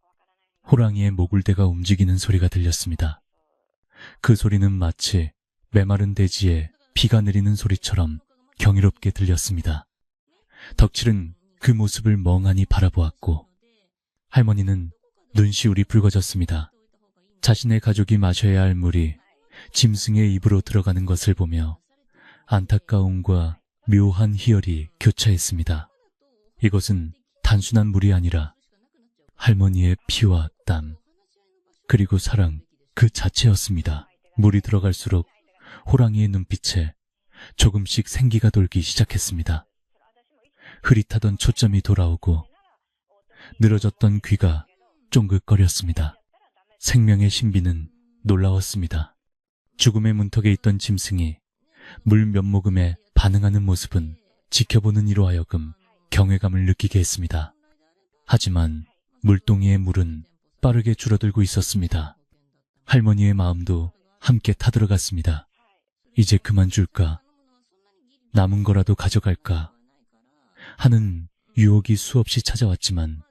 호랑이의 목울대가 움직이는 소리가 들렸습니다. 그 소리는 마치 메마른 대지에 비가 내리는 소리처럼 경이롭게 들렸습니다. 덕칠은 그 모습을 멍하니 바라보았고 할머니는 눈시울이 붉어졌습니다. 자신의 가족이 마셔야 할 물이 짐승의 입으로 들어가는 것을 보며 안타까움과 묘한 희열이 교차했습니다. 이것은 단순한 물이 아니라 할머니의 피와 땀, 그리고 사랑 그 자체였습니다. 물이 들어갈수록 호랑이의 눈빛에 조금씩 생기가 돌기 시작했습니다. 흐릿하던 초점이 돌아오고 늘어졌던 귀가 쫑긋거렸습니다. 생명의 신비는 놀라웠습니다. 죽음의 문턱에 있던 짐승이 물 몇 모금에 반응하는 모습은 지켜보는 이로 하여금 경외감을 느끼게 했습니다. 하지만 물동이의 물은 빠르게 줄어들고 있었습니다. 할머니의 마음도 함께 타들어갔습니다. 이제 그만 줄까? 남은 거라도 가져갈까? 하는 유혹이 수없이 찾아왔지만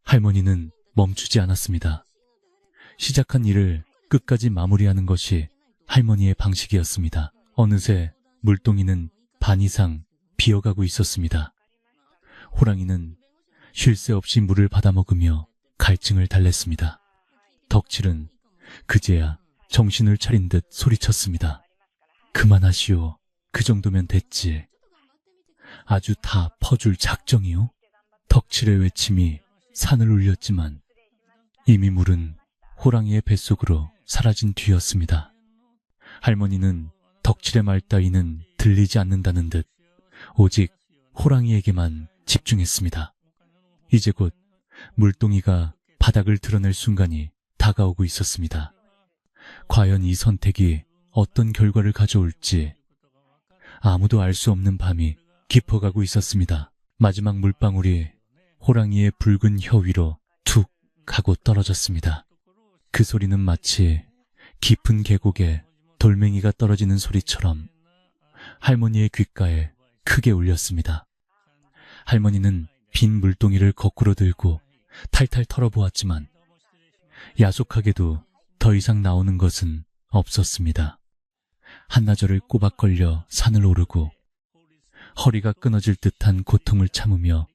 할머니는 멈추지 않았습니다. 시작한 일을 끝까지 마무리하는 것이 할머니의 방식이었습니다. 어느새 물동이는 반 이상 비어가고 있었습니다. 호랑이는 쉴 새 없이 물을 받아먹으며 갈증을 달랬습니다. 덕칠은 그제야 정신을 차린 듯 소리쳤습니다. 그만하시오. 그 정도면 됐지. 아주 다 퍼줄 작정이요? 덕칠의 외침이 산을 울렸지만 이미 물은 호랑이의 뱃속으로 사라진 뒤였습니다. 할머니는 덕칠의 말 따위는 들리지 않는다는 듯 오직 호랑이에게만 집중했습니다. 이제 곧 물동이가 바닥을 드러낼 순간이 다가오고 있었습니다. 과연 이 선택이 어떤 결과를 가져올지 아무도 알 수 없는 밤이 깊어가고 있었습니다. 마지막 물방울이 호랑이의 붉은 혀 위로 툭 하고 떨어졌습니다. 그 소리는 마치 깊은 계곡에 돌멩이가 떨어지는 소리처럼 할머니의 귓가에 크게 울렸습니다. 할머니는 빈 물동이를 거꾸로 들고 탈탈 털어보았지만 야속하게도 더 이상 나오는 것은 없었습니다. 한나절을 꼬박 걸려 산을 오르고 허리가 끊어질 듯한 고통을 참으며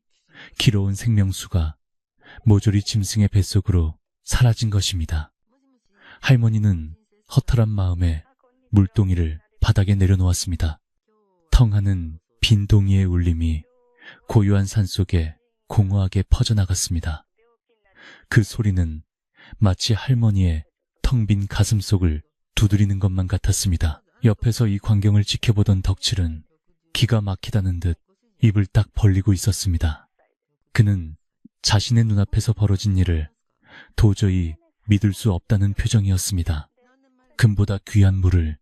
길어온 생명수가 모조리 짐승의 뱃속으로 사라진 것입니다. 할머니는 허탈한 마음에 물동이를 바닥에 내려놓았습니다. 텅하는 빈 동이의 울림이 고요한 산속에 공허하게 퍼져나갔습니다. 그 소리는 마치 할머니의 텅 빈 가슴속을 두드리는 것만 같았습니다. 옆에서 이 광경을 지켜보던 덕칠은 기가 막히다는 듯 입을 딱 벌리고 있었습니다. 그는 자신의 눈앞에서 벌어진 일을 도저히 믿을 수 없다는 표정이었습니다. 금보다 귀한 물을,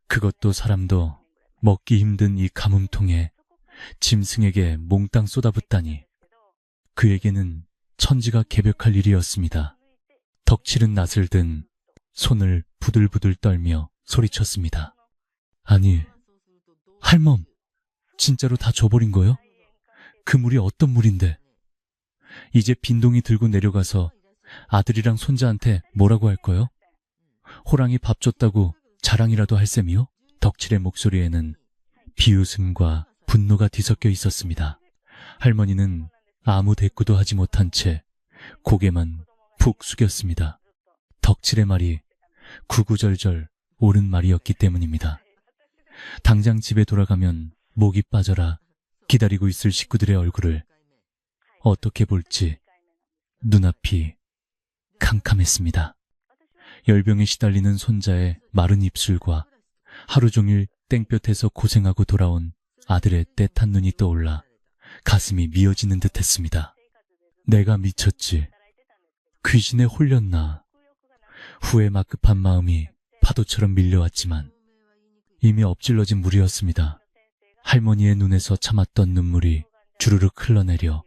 그것도 사람도 먹기 힘든 이 가뭄통에 짐승에게 몽땅 쏟아붓다니 그에게는 천지가 개벽할 일이었습니다. 덕칠은 낯을 든 손을 부들부들 떨며 소리쳤습니다. 아니, 할멈, 진짜로 다 줘버린 거요? 그 물이 어떤 물인데? 이제 빈동이 들고 내려가서 아들이랑 손자한테 뭐라고 할 거요? 호랑이 밥 줬다고 자랑이라도 할 셈이요? 덕칠의 목소리에는 비웃음과 분노가 뒤섞여 있었습니다. 할머니는 아무 대꾸도 하지 못한 채 고개만 푹 숙였습니다. 덕칠의 말이 구구절절 옳은 말이었기 때문입니다. 당장 집에 돌아가면 목이 빠져라 기다리고 있을 식구들의 얼굴을 어떻게 볼지 눈앞이 캄캄했습니다. 열병에 시달리는 손자의 마른 입술과 하루 종일 땡볕에서 고생하고 돌아온 아들의 떼탄 눈이 떠올라 가슴이 미어지는 듯 했습니다. 내가 미쳤지. 귀신에 홀렸나. 후회 막급한 마음이 파도처럼 밀려왔지만 이미 엎질러진 물이었습니다. 할머니의 눈에서 참았던 눈물이 주르륵 흘러내려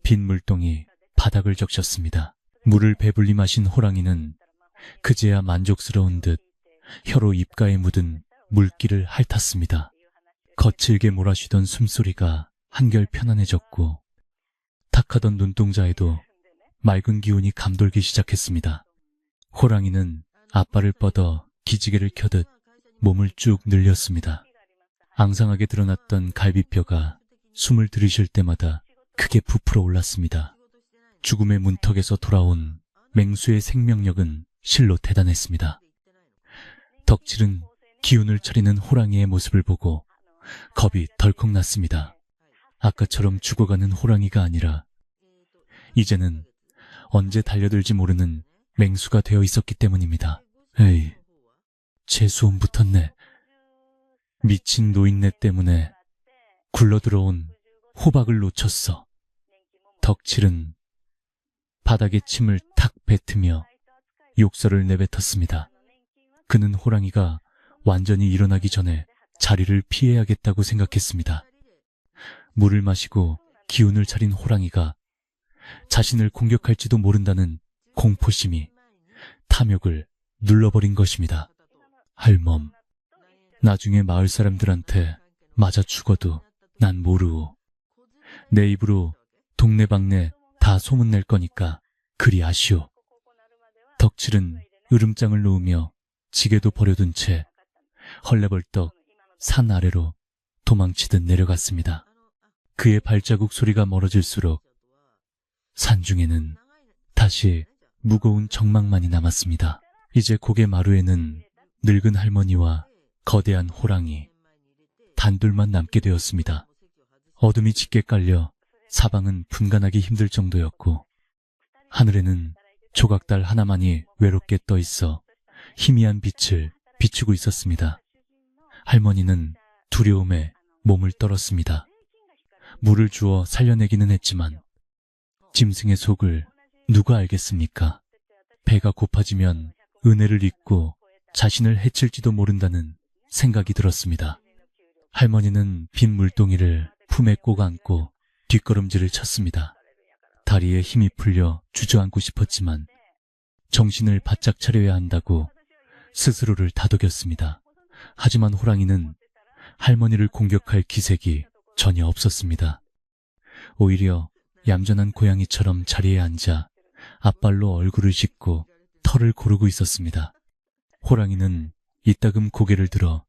빈 물동이 바닥을 적셨습니다. 물을 배불리 마신 호랑이는 그제야 만족스러운 듯 혀로 입가에 묻은 물기를 핥았습니다. 거칠게 몰아쉬던 숨소리가 한결 편안해졌고 탁하던 눈동자에도 맑은 기운이 감돌기 시작했습니다. 호랑이는 앞발을 뻗어 기지개를 켜듯 몸을 쭉 늘렸습니다. 앙상하게 드러났던 갈비뼈가 숨을 들이쉴 때마다 크게 부풀어 올랐습니다. 죽음의 문턱에서 돌아온 맹수의 생명력은 실로 대단했습니다. 덕질은 기운을 차리는 호랑이의 모습을 보고 겁이 덜컥 났습니다. 아까처럼 죽어가는 호랑이가 아니라 이제는 언제 달려들지 모르는 맹수가 되어 있었기 때문입니다. 에이, 재수온 붙었네. 미친 노인네 때문에 굴러들어온 호박을 놓쳤어. 덕칠은 바닥에 침을 탁 뱉으며 욕설을 내뱉었습니다. 그는 호랑이가 완전히 일어나기 전에 자리를 피해야겠다고 생각했습니다. 물을 마시고 기운을 차린 호랑이가 자신을 공격할지도 모른다는 공포심이 탐욕을 눌러버린 것입니다. 할멈, 나중에 마을 사람들한테 맞아 죽어도 난 모르오. 내 입으로 동네방네 다 소문낼 거니까 그리 아시오. 덕칠은 으름장을 놓으며 지게도 버려둔 채 헐레벌떡 산 아래로 도망치듯 내려갔습니다. 그의 발자국 소리가 멀어질수록 산중에는 다시 무거운 정막만이 남았습니다. 이제 고개 마루에는 늙은 할머니와 거대한 호랑이 단둘만 남게 되었습니다. 어둠이 짙게 깔려 사방은 분간하기 힘들 정도였고 하늘에는 조각달 하나만이 외롭게 떠 있어 희미한 빛을 비추고 있었습니다. 할머니는 두려움에 몸을 떨었습니다. 물을 주어 살려내기는 했지만 짐승의 속을 누가 알겠습니까? 배가 고파지면 은혜를 잊고 자신을 해칠지도 모른다는 생각이 들었습니다. 할머니는 빈 물동이를 품에 꼭 안고 뒷걸음질을 쳤습니다. 다리에 힘이 풀려 주저앉고 싶었지만 정신을 바짝 차려야 한다고 스스로를 다독였습니다. 하지만 호랑이는 할머니를 공격할 기색이 전혀 없었습니다. 오히려 얌전한 고양이처럼 자리에 앉아 앞발로 얼굴을 씻고 털을 고르고 있었습니다. 호랑이는 이따금 고개를 들어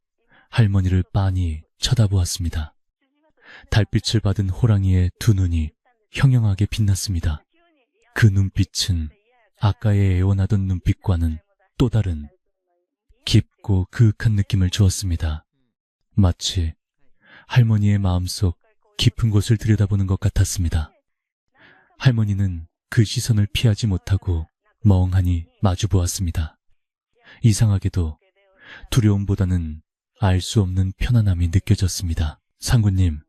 할머니를 빤히 쳐다보았습니다. 달빛을 받은 호랑이의 두 눈이 형형하게 빛났습니다. 그 눈빛은 아까의 애원하던 눈빛과는 또 다른 깊고 그윽한 느낌을 주었습니다. 마치 할머니의 마음속 깊은 곳을 들여다보는 것 같았습니다. 할머니는 그 시선을 피하지 못하고 멍하니 마주보았습니다. 이상하게도 두려움보다는 알 수 없는 편안함이 느껴졌습니다. 상구님,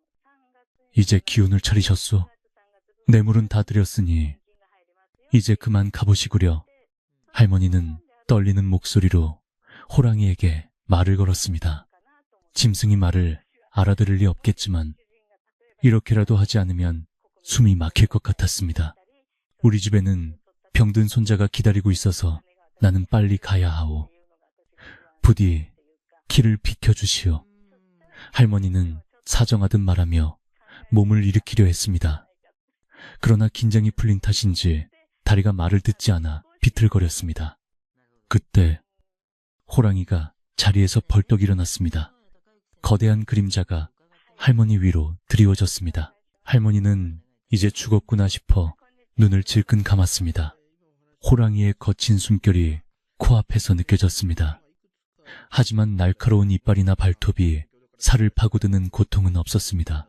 이제 기운을 차리셨소? 뇌물은 다 드렸으니 이제 그만 가보시구려. 할머니는 떨리는 목소리로 호랑이에게 말을 걸었습니다. 짐승이 말을 알아들을 리 없겠지만 이렇게라도 하지 않으면 숨이 막힐 것 같았습니다. 우리 집에는 병든 손자가 기다리고 있어서 나는 빨리 가야 하오. 부디 길을 비켜주시오. 할머니는 사정하듯 말하며 몸을 일으키려 했습니다. 그러나 긴장이 풀린 탓인지 다리가 말을 듣지 않아 비틀거렸습니다. 그때 호랑이가 자리에서 벌떡 일어났습니다. 거대한 그림자가 할머니 위로 드리워졌습니다. 할머니는 이제 죽었구나 싶어 눈을 질끈 감았습니다. 호랑이의 거친 숨결이 코앞에서 느껴졌습니다. 하지만 날카로운 이빨이나 발톱이 살을 파고드는 고통은 없었습니다.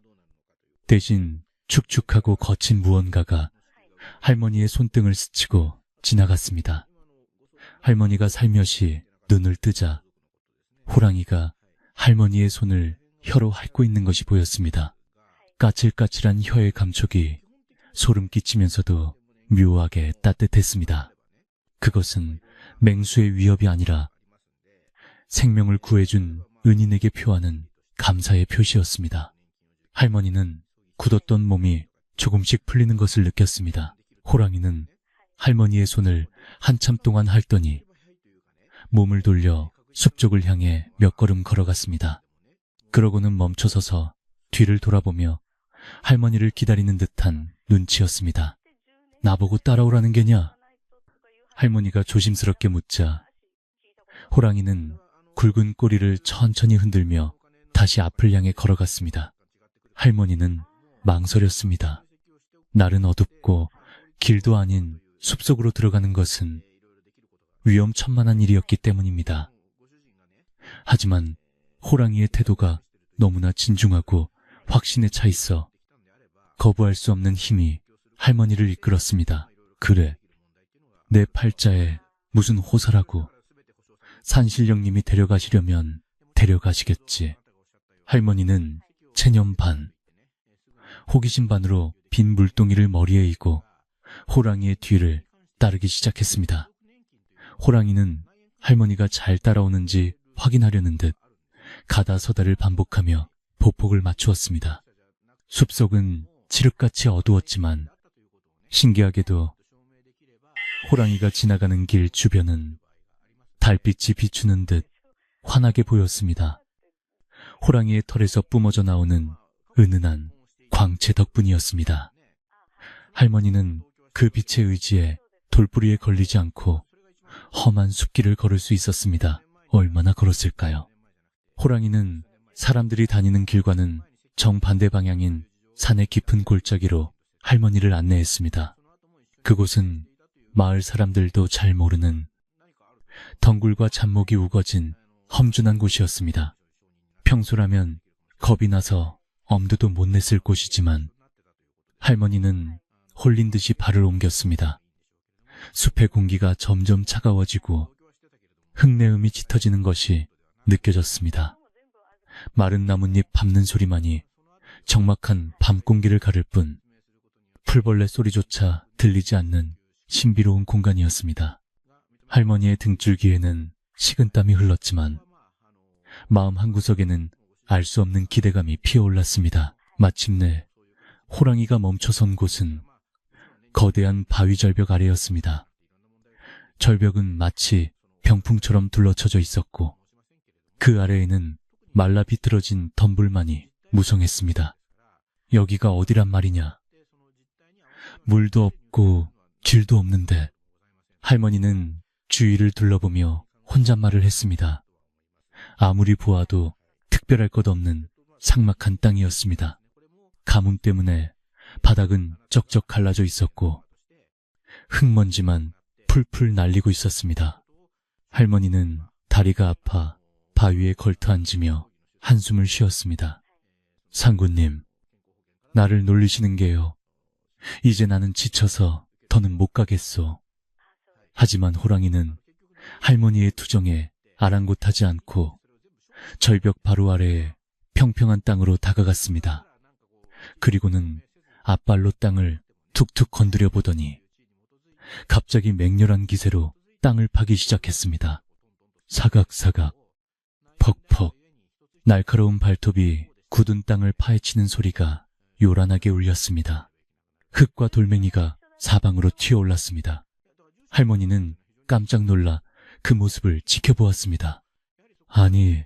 대신 축축하고 거친 무언가가 할머니의 손등을 스치고 지나갔습니다. 할머니가 살며시 눈을 뜨자 호랑이가 할머니의 손을 혀로 핥고 있는 것이 보였습니다. 까칠까칠한 혀의 감촉이 소름 끼치면서도 묘하게 따뜻했습니다. 그것은 맹수의 위협이 아니라 생명을 구해준 은인에게 표하는 감사의 표시였습니다. 할머니는 굳었던 몸이 조금씩 풀리는 것을 느꼈습니다. 호랑이는 할머니의 손을 한참 동안 핥더니 몸을 돌려 숲 쪽을 향해 몇 걸음 걸어갔습니다. 그러고는 멈춰서서 뒤를 돌아보며 할머니를 기다리는 듯한 눈치였습니다. 나보고 따라오라는 게냐? 할머니가 조심스럽게 묻자 호랑이는 굵은 꼬리를 천천히 흔들며 다시 앞을 향해 걸어갔습니다. 할머니는 망설였습니다. 날은 어둡고 길도 아닌 숲속으로 들어가는 것은 위험천만한 일이었기 때문입니다. 하지만 호랑이의 태도가 너무나 진중하고 확신에 차 있어 거부할 수 없는 힘이 할머니를 이끌었습니다. 그래, 내 팔자에 무슨 호사라고. 산신령님이 데려가시려면 데려가시겠지. 할머니는 체념 반, 호기심 반으로 빈 물동이를 머리에 이고 호랑이의 뒤를 따르기 시작했습니다. 호랑이는 할머니가 잘 따라오는지 확인하려는 듯 가다서다를 반복하며 보폭을 맞추었습니다. 숲속은 칠흑같이 어두웠지만 신기하게도 호랑이가 지나가는 길 주변은 달빛이 비추는 듯 환하게 보였습니다. 호랑이의 털에서 뿜어져 나오는 은은한 광채 덕분이었습니다. 할머니는 그 빛의 의지에 돌부리에 걸리지 않고 험한 숲길을 걸을 수 있었습니다. 얼마나 걸었을까요? 호랑이는 사람들이 다니는 길과는 정반대 방향인 산의 깊은 골짜기로 할머니를 안내했습니다. 그곳은 마을 사람들도 잘 모르는 덩굴과 잡목이 우거진 험준한 곳이었습니다. 평소라면 겁이 나서 엄두도 못 냈을 곳이지만 할머니는 홀린 듯이 발을 옮겼습니다. 숲의 공기가 점점 차가워지고 흙내음이 짙어지는 것이 느껴졌습니다. 마른 나뭇잎 밟는 소리만이 적막한 밤 공기를 가를 뿐 풀벌레 소리조차 들리지 않는 신비로운 공간이었습니다. 할머니의 등줄기에는 식은땀이 흘렀지만 마음 한구석에는 알 수 없는 기대감이 피어올랐습니다. 마침내 호랑이가 멈춰선 곳은 거대한 바위 절벽 아래였습니다. 절벽은 마치 병풍처럼 둘러쳐져 있었고 그 아래에는 말라 비틀어진 덤불만이 무성했습니다. 여기가 어디란 말이냐? 물도 없고 길도 없는데. 할머니는 주위를 둘러보며 혼잣말을 했습니다. 아무리 보아도 특별할 것 없는 삭막한 땅이었습니다. 가뭄 때문에 바닥은 쩍쩍 갈라져 있었고 흙먼지만 풀풀 날리고 있었습니다. 할머니는 다리가 아파 바위에 걸터 앉으며 한숨을 쉬었습니다. 상구님, 나를 놀리시는 게요. 이제 나는 지쳐서 더는 못 가겠소. 하지만 호랑이는 할머니의 투정에 아랑곳하지 않고 절벽 바로 아래에 평평한 땅으로 다가갔습니다. 그리고는 앞발로 땅을 툭툭 건드려 보더니 갑자기 맹렬한 기세로 땅을 파기 시작했습니다. 사각사각, 퍽퍽, 날카로운 발톱이 굳은 땅을 파헤치는 소리가 요란하게 울렸습니다. 흙과 돌멩이가 사방으로 튀어올랐습니다. 할머니는 깜짝 놀라 그 모습을 지켜보았습니다. 아니,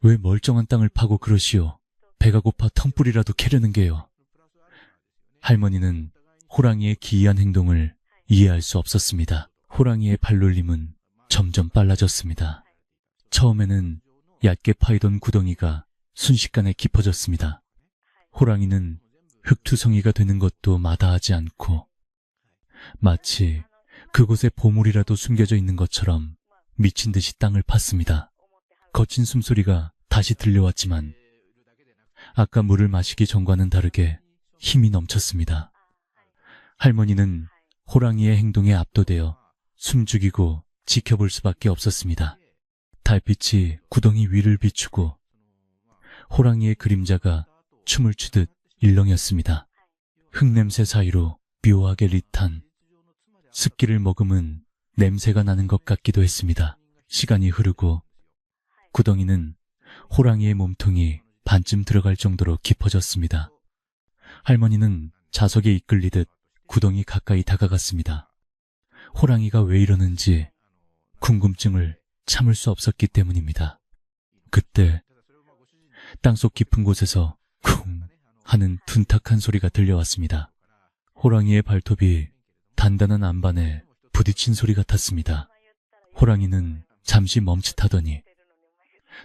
왜 멀쩡한 땅을 파고 그러시오? 배가 고파 텅불이라도 캐려는 게요. 할머니는 호랑이의 기이한 행동을 이해할 수 없었습니다. 호랑이의 발놀림은 점점 빨라졌습니다. 처음에는 얇게 파이던 구덩이가 순식간에 깊어졌습니다. 호랑이는 흙투성이가 되는 것도 마다하지 않고 마치 그곳에 보물이라도 숨겨져 있는 것처럼 미친 듯이 땅을 팠습니다. 거친 숨소리가 다시 들려왔지만 아까 물을 마시기 전과는 다르게 힘이 넘쳤습니다. 할머니는 호랑이의 행동에 압도되어 숨죽이고 지켜볼 수밖에 없었습니다. 달빛이 구덩이 위를 비추고 호랑이의 그림자가 춤을 추듯 일렁였습니다. 흙냄새 사이로 묘하게 릿한 습기를 머금은 냄새가 나는 것 같기도 했습니다. 시간이 흐르고 구덩이는 호랑이의 몸통이 반쯤 들어갈 정도로 깊어졌습니다. 할머니는 자석에 이끌리듯 구덩이 가까이 다가갔습니다. 호랑이가 왜 이러는지 궁금증을 참을 수 없었기 때문입니다. 그때 땅속 깊은 곳에서 쿵 하는 둔탁한 소리가 들려왔습니다. 호랑이의 발톱이 단단한 안반에 부딪힌 소리 같았습니다. 호랑이는 잠시 멈칫하더니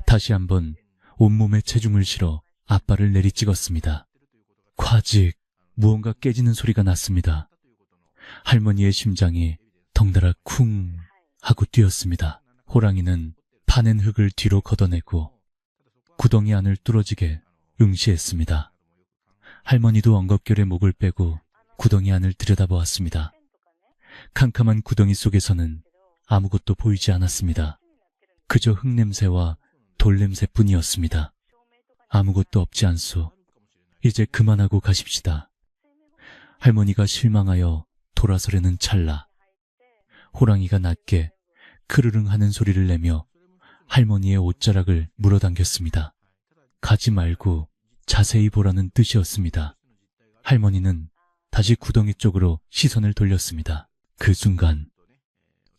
다시 한번 온몸에 체중을 실어 앞발을 내리찍었습니다. 콰직 무언가 깨지는 소리가 났습니다. 할머니의 심장이 덩달아 쿵 하고 뛰었습니다. 호랑이는 파낸 흙을 뒤로 걷어내고 구덩이 안을 뚫어지게 응시했습니다. 할머니도 엉겁결에 목을 빼고 구덩이 안을 들여다보았습니다. 캄캄한 구덩이 속에서는 아무것도 보이지 않았습니다. 그저 흙냄새와 돌냄새뿐이었습니다. 아무것도 없지 않소. 이제 그만하고 가십시다. 할머니가 실망하여 돌아서려는 찰나 호랑이가 낮게 크르릉 하는 소리를 내며 할머니의 옷자락을 물어당겼습니다. 가지 말고 자세히 보라는 뜻이었습니다. 할머니는 다시 구덩이 쪽으로 시선을 돌렸습니다. 그 순간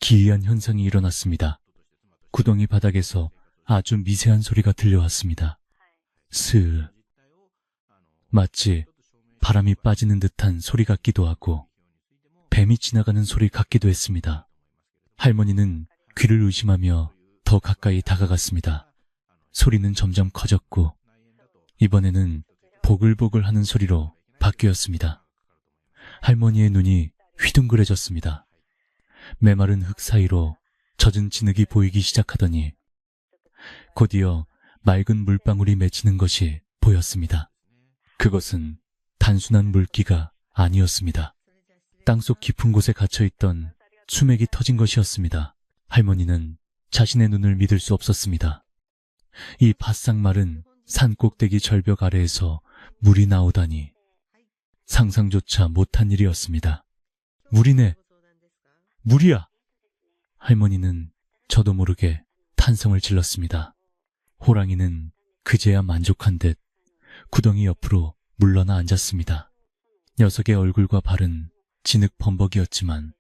기이한 현상이 일어났습니다. 구덩이 바닥에서 아주 미세한 소리가 들려왔습니다. 스으. 마치 바람이 빠지는 듯한 소리 같기도 하고 뱀이 지나가는 소리 같기도 했습니다. 할머니는 귀를 의심하며 더 가까이 다가갔습니다. 소리는 점점 커졌고 이번에는 보글보글 하는 소리로 바뀌었습니다. 할머니의 눈이 휘둥그레졌습니다. 메마른 흙 사이로 젖은 진흙이 보이기 시작하더니 곧이어 맑은 물방울이 맺히는 것이 보였습니다. 그것은 단순한 물기가 아니었습니다. 땅속 깊은 곳에 갇혀있던 수맥이 터진 것이었습니다. 할머니는 자신의 눈을 믿을 수 없었습니다. 이 바싹 마른 산 꼭대기 절벽 아래에서 물이 나오다니 상상조차 못한 일이었습니다. 물이네! 물이야! 할머니는 저도 모르게 탄성을 질렀습니다. 호랑이는 그제야 만족한 듯 구덩이 옆으로 물러나 앉았습니다. 녀석의 얼굴과 발은 진흙 범벅이었지만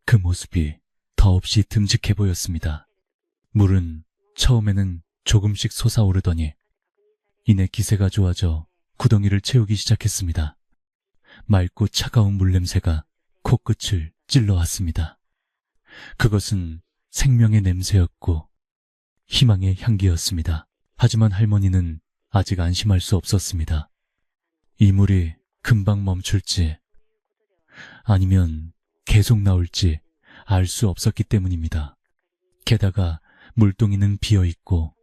그 모습이 더없이 듬직해 보였습니다. 물은 처음에는 조금씩 솟아오르더니 이내 기세가 좋아져 구덩이를 채우기 시작했습니다. 맑고 차가운 물냄새가 코끝을 찔러왔습니다. 그것은 생명의 냄새였고 희망의 향기였습니다. 하지만 할머니는 아직 안심할 수 없었습니다. 이 물이 금방 멈출지 아니면 계속 나올지 알 수 없었기 때문입니다. 게다가 물동이는 비어있고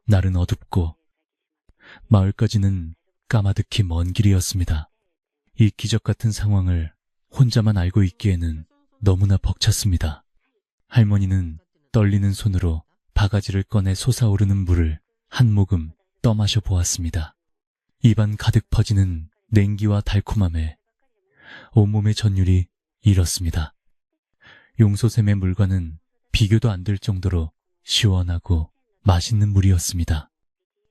날은 어둡고 마을까지는 까마득히 먼 길이었습니다. 이 기적 같은 상황을 혼자만 알고 있기에는 너무나 벅찼습니다. 할머니는 떨리는 손으로 바가지를 꺼내 솟아오르는 물을 한 모금 떠마셔 보았습니다. 입안 가득 퍼지는 냉기와 달콤함에 온몸의 전율이 일었습니다. 용소샘의 물과는 비교도 안 될 정도로 시원하고 맛있는 물이었습니다.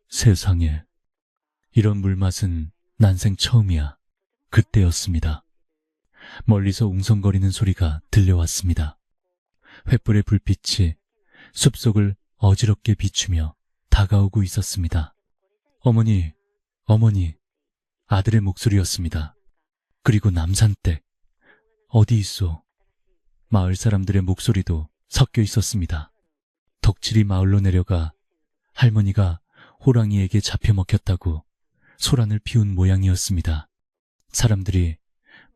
세상에, 이런 물맛은 난생 처음이야. 그때였습니다. 멀리서 웅성거리는 소리가 들려왔습니다. 횃불의 불빛이 숲속을 어지럽게 비추며 다가오고 있었습니다. 어머니, 어머니, 아들의 목소리였습니다. 그리고 남산댁, 어디 있소? 마을 사람들의 목소리도 섞여 있었습니다. 덕칠이 마을로 내려가 할머니가 호랑이에게 잡혀 먹혔다고 소란을 피운 모양이었습니다. 사람들이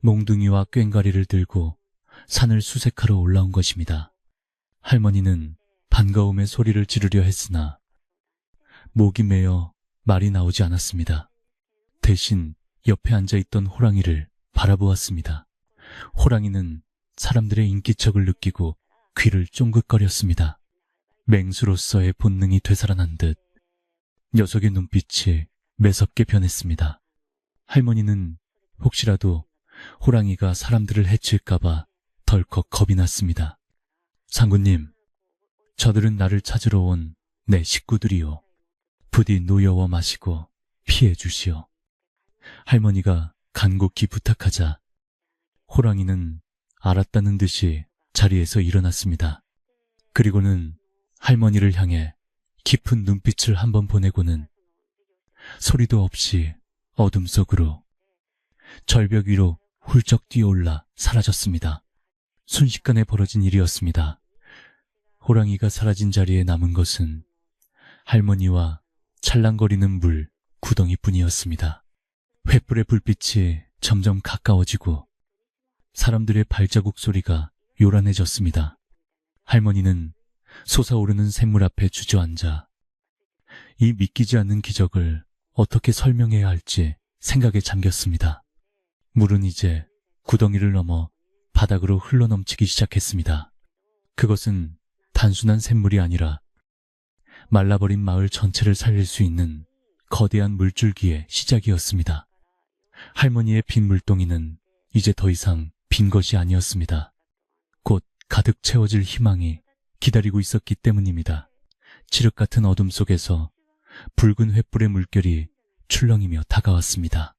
몽둥이와 꽹과리를 들고 산을 수색하러 올라온 것입니다. 할머니는 반가움에 소리를 지르려 했으나 목이 메어 말이 나오지 않았습니다. 대신 옆에 앉아있던 호랑이를 바라보았습니다. 호랑이는 사람들의 인기척을 느끼고 귀를 쫑긋거렸습니다. 맹수로서의 본능이 되살아난 듯 녀석의 눈빛이 매섭게 변했습니다. 할머니는 혹시라도 호랑이가 사람들을 해칠까봐 덜컥 겁이 났습니다. 상구님, 저들은 나를 찾으러 온 내 식구들이요. 부디 노여워 마시고 피해 주시오. 할머니가 간곡히 부탁하자 호랑이는 알았다는 듯이 자리에서 일어났습니다. 그리고는 할머니를 향해 깊은 눈빛을 한번 보내고는 소리도 없이 어둠 속으로 절벽 위로 훌쩍 뛰어올라 사라졌습니다. 순식간에 벌어진 일이었습니다. 호랑이가 사라진 자리에 남은 것은 할머니와 찰랑거리는 물 구덩이뿐이었습니다. 횃불의 불빛이 점점 가까워지고 사람들의 발자국 소리가 요란해졌습니다. 할머니는 솟아오르는 샘물 앞에 주저앉아 이 믿기지 않는 기적을 어떻게 설명해야 할지 생각에 잠겼습니다. 물은 이제 구덩이를 넘어 바닥으로 흘러넘치기 시작했습니다. 그것은 단순한 샘물이 아니라 말라버린 마을 전체를 살릴 수 있는 거대한 물줄기의 시작이었습니다. 할머니의 빈 물동이는 이제 더 이상 빈 것이 아니었습니다. 곧 가득 채워질 희망이 기다리고 있었기 때문입니다. 칠흑 같은 어둠 속에서 붉은 횃불의 물결이 출렁이며 다가왔습니다.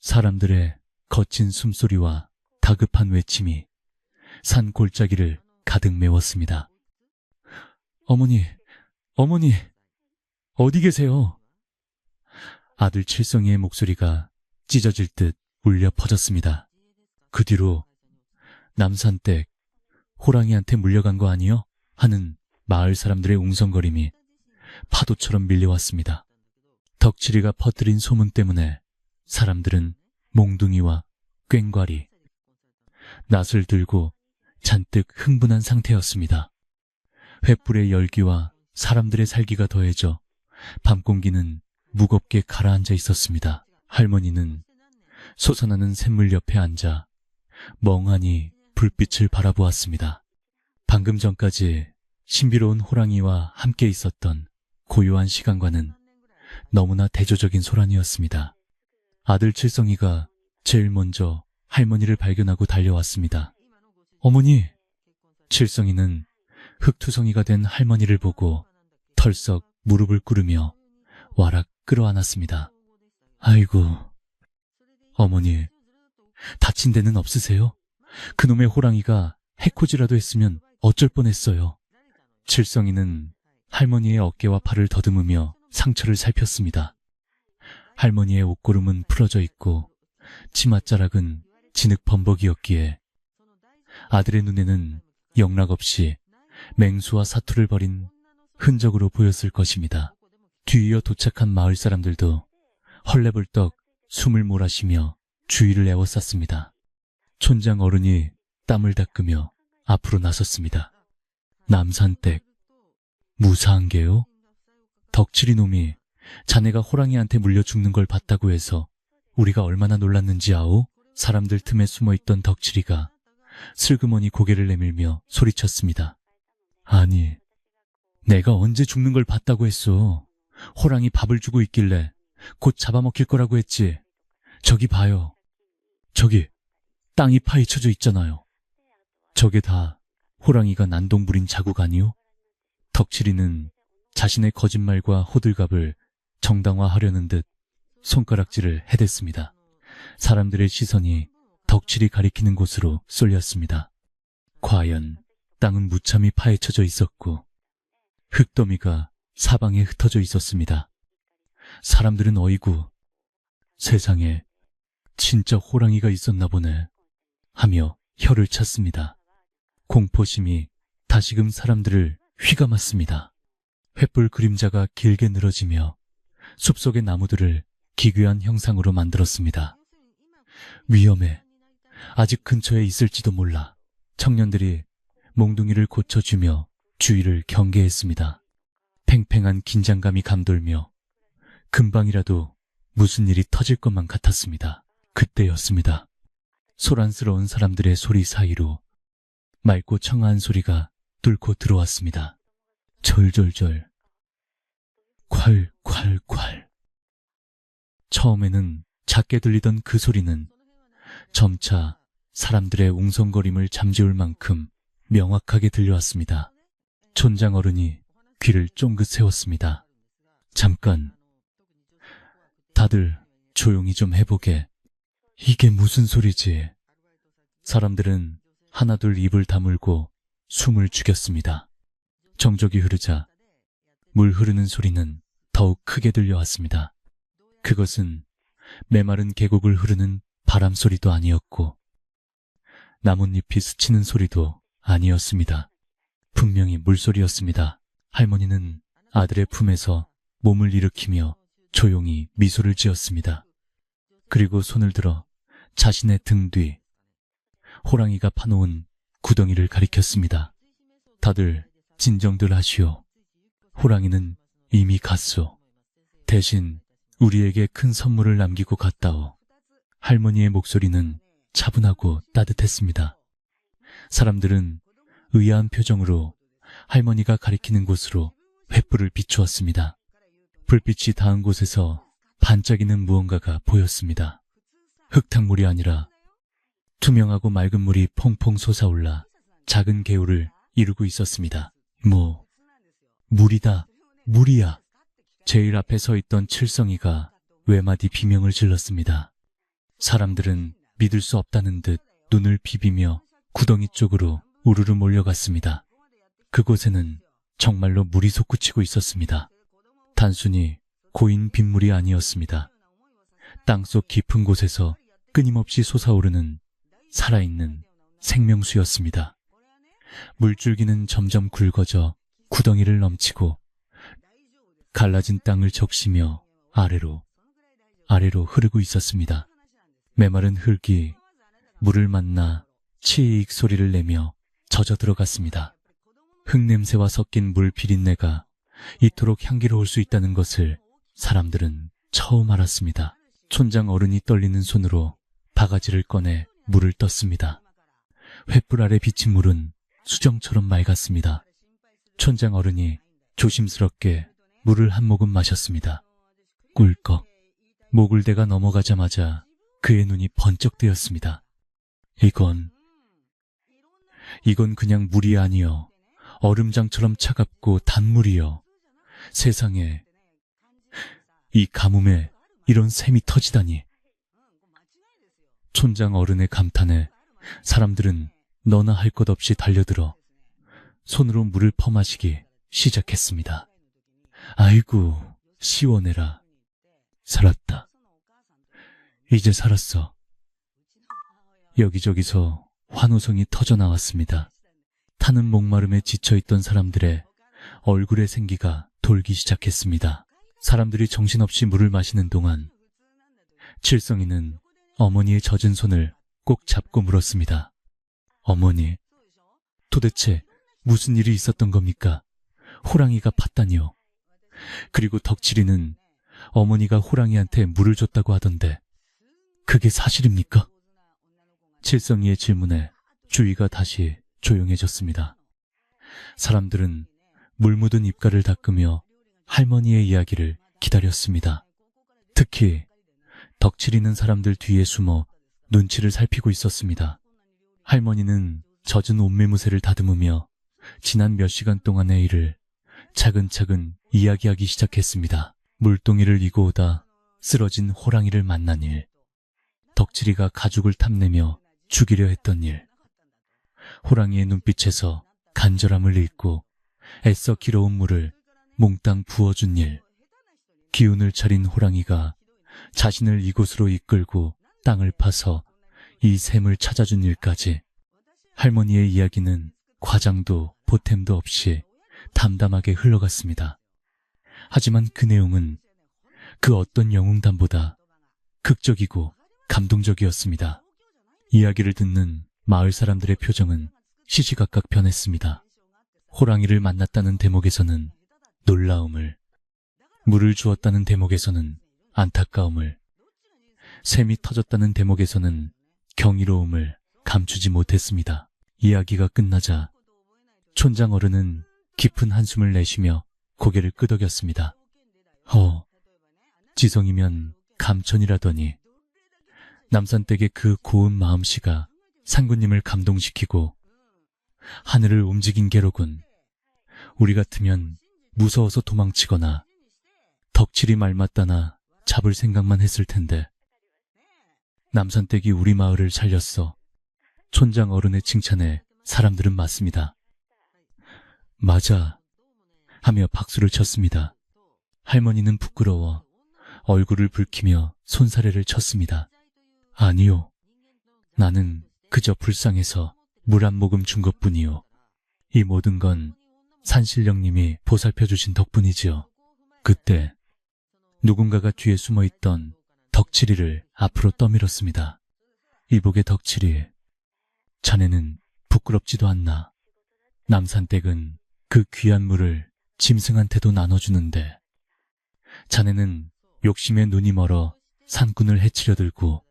사람들의 거친 숨소리와 다급한 외침이 산 골짜기를 가득 메웠습니다. 어머니, 어머니, 어디 계세요? 아들 칠성이의 목소리가 찢어질 듯 울려 퍼졌습니다. 그 뒤로 남산댁 호랑이한테 물려간 거 아니요? 하는 마을 사람들의 웅성거림이 파도처럼 밀려왔습니다. 덕칠이가 퍼뜨린 소문 때문에 사람들은 몽둥이와 꽹과리, 낫을 들고 잔뜩 흥분한 상태였습니다. 횃불의 열기와 사람들의 살기가 더해져 밤 공기는 무겁게 가라앉아 있었습니다. 할머니는 솟아나는 샘물 옆에 앉아 멍하니 불빛을 바라보았습니다. 방금 전까지 신비로운 호랑이와 함께 있었던 고요한 시간과는 너무나 대조적인 소란이었습니다. 아들 칠성이가 제일 먼저 할머니를 발견하고 달려왔습니다. 어머니! 칠성이는 흙투성이가 된 할머니를 보고 털썩 무릎을 꿇으며 와락 끌어안았습니다. 아이고, 어머니, 다친 데는 없으세요? 그놈의 호랑이가 해코지라도 했으면 어쩔 뻔했어요. 칠성이는 할머니의 어깨와 팔을 더듬으며 상처를 살폈습니다. 할머니의 옷고름은 풀어져 있고 치맛자락은 진흙범벅이었기에 아들의 눈에는 영락없이 맹수와 사투를 벌인 흔적으로 보였을 것입니다. 뒤이어 도착한 마을 사람들도 헐레벌떡 숨을 몰아쉬며 주위를 에워쌌습니다. 촌장 어른이 땀을 닦으며 앞으로 나섰습니다. 남산댁, 무사한 게요? 덕칠이 놈이 자네가 호랑이한테 물려 죽는 걸 봤다고 해서 우리가 얼마나 놀랐는지 아오? 사람들 틈에 숨어있던 덕칠이가 슬그머니 고개를 내밀며 소리쳤습니다. 아니, 내가 언제 죽는 걸 봤다고 했어. 호랑이 밥을 주고 있길래 곧 잡아먹힐 거라고 했지. 저기 봐요. 저기 땅이 파헤쳐져 있잖아요. 저게 다 호랑이가 난동 부린 자국 아니요? 덕칠이는 자신의 거짓말과 호들갑을 정당화하려는 듯 손가락질을 해댔습니다. 사람들의 시선이 덕칠이 가리키는 곳으로 쏠렸습니다. 과연 땅은 무참히 파헤쳐져 있었고 흙더미가 사방에 흩어져 있었습니다. 사람들은 어이구, 세상에 진짜 호랑이가 있었나 보네 하며 혀를 찼습니다. 공포심이 다시금 사람들을 휘감았습니다. 횃불 그림자가 길게 늘어지며 숲속의 나무들을 기괴한 형상으로 만들었습니다. 위험해. 아직 근처에 있을지도 몰라. 청년들이 몽둥이를 고쳐주며 주위를 경계했습니다. 팽팽한 긴장감이 감돌며 금방이라도 무슨 일이 터질 것만 같았습니다. 그때였습니다. 소란스러운 사람들의 소리 사이로 맑고 청아한 소리가 뚫고 들어왔습니다. 절절절, 콸콸콸. 처음에는 작게 들리던 그 소리는 점차 사람들의 웅성거림을 잠재울 만큼 명확하게 들려왔습니다. 촌장 어른이 귀를 쫑긋 세웠습니다. 잠깐, 다들 조용히 좀 해보게. 이게 무슨 소리지? 사람들은 하나둘 입을 다물고 숨을 죽였습니다. 정적이 흐르자 물 흐르는 소리는 더욱 크게 들려왔습니다. 그것은 메마른 계곡을 흐르는 바람 소리도 아니었고 나뭇잎이 스치는 소리도 아니었습니다. 분명히 물소리였습니다. 할머니는 아들의 품에서 몸을 일으키며 조용히 미소를 지었습니다. 그리고 손을 들어 자신의 등 뒤 호랑이가 파놓은 구덩이를 가리켰습니다. 다들 진정들 하시오. 호랑이는 이미 갔소. 대신 우리에게 큰 선물을 남기고 갔다오. 할머니의 목소리는 차분하고 따뜻했습니다. 사람들은 의아한 표정으로 할머니가 가리키는 곳으로 횃불을 비추었습니다. 불빛이 닿은 곳에서 반짝이는 무언가가 보였습니다. 흙탕물이 아니라 투명하고 맑은 물이 퐁퐁 솟아올라 작은 개울을 이루고 있었습니다. 물이다, 물이야. 제일 앞에 서 있던 칠성이가 외마디 비명을 질렀습니다. 사람들은 믿을 수 없다는 듯 눈을 비비며 구덩이 쪽으로 우르르 몰려갔습니다. 그곳에는 정말로 물이 솟구치고 있었습니다. 단순히 고인 빗물이 아니었습니다. 땅속 깊은 곳에서 끊임없이 솟아오르는 살아있는 생명수였습니다. 물줄기는 점점 굵어져 구덩이를 넘치고 갈라진 땅을 적시며 아래로 흐르고 있었습니다. 메마른 흙이 물을 만나 치익 소리를 내며 젖어 들어갔습니다. 흙냄새와 섞인 물 비린내가 이토록 향기로울 수 있다는 것을 사람들은 처음 알았습니다. 촌장 어른이 떨리는 손으로 바가지를 꺼내 물을 떴습니다. 횃불 아래 비친 물은 수정처럼 맑았습니다. 촌장 어른이 조심스럽게 물을 한 모금 마셨습니다. 꿀꺽. 목을 대가 넘어가자마자 그의 눈이 번쩍 뜨였습니다. 이건 그냥 물이 아니여. 얼음장처럼 차갑고 단물이여. 세상에, 이 가뭄에 이런 샘이 터지다니. 촌장 어른의 감탄에 사람들은 너나 할 것 없이 달려들어 손으로 물을 퍼마시기 시작했습니다. 아이고, 시원해라. 살았다. 이제 살았어. 여기저기서 환호성이 터져 나왔습니다. 타는 목마름에 지쳐있던 사람들의 얼굴에 생기가 돌기 시작했습니다. 사람들이 정신없이 물을 마시는 동안 칠성이는 어머니의 젖은 손을 꼭 잡고 물었습니다. 어머니, 도대체 무슨 일이 있었던 겁니까? 호랑이가 팠다니요. 그리고 덕칠이는 어머니가 호랑이한테 물을 줬다고 하던데 그게 사실입니까? 칠성이의 질문에 주위가 다시 조용해졌습니다. 사람들은 물 묻은 입가를 닦으며 할머니의 이야기를 기다렸습니다. 특히 덕칠이는 사람들 뒤에 숨어 눈치를 살피고 있었습니다. 할머니는 젖은 옷매무새를 다듬으며 지난 몇 시간 동안의 일을 차근차근 이야기하기 시작했습니다. 물동이를 이고 오다 쓰러진 호랑이를 만난 일, 덕칠이가 가죽을 탐내며 죽이려 했던 일, 호랑이의 눈빛에서 간절함을 읽고 애써 길어온 물을 몽땅 부어준 일, 기운을 차린 호랑이가 자신을 이곳으로 이끌고 땅을 파서 이 샘을 찾아준 일까지 할머니의 이야기는 과장도 보탬도 없이 담담하게 흘러갔습니다. 하지만 그 내용은 그 어떤 영웅담보다 극적이고 감동적이었습니다. 이야기를 듣는 마을 사람들의 표정은 시시각각 변했습니다. 호랑이를 만났다는 대목에서는 놀라움을, 물을 주었다는 대목에서는 안타까움을, 샘이 터졌다는 대목에서는 경이로움을 감추지 못했습니다. 이야기가 끝나자 촌장 어른은 깊은 한숨을 내쉬며 고개를 끄덕였습니다. 지성이면 감천이라더니 남산댁의 그 고운 마음씨가 상구님을 감동시키고 하늘을 움직인 게로군. 우리 같으면 무서워서 도망치거나 덕칠이 말맞다나 잡을 생각만 했을 텐데. 남산댁이 우리 마을을 살렸어. 촌장 어른의 칭찬에 사람들은 맞습니다. 맞아. 하며 박수를 쳤습니다. 할머니는 부끄러워 얼굴을 붉히며 손사래를 쳤습니다. 아니요. 나는 그저 불쌍해서 물 한 모금 준 것뿐이요. 이 모든 건 산신령님이 보살펴 주신 덕분이지요. 그때 누군가가 뒤에 숨어있던 덕칠이를 앞으로 떠밀었습니다. 이복의 덕칠이, 자네는 부끄럽지도 않나. 남산댁은 그 귀한 물을 짐승한테도 나눠주는데 자네는 욕심에 눈이 멀어 산꾼을 해치려 들고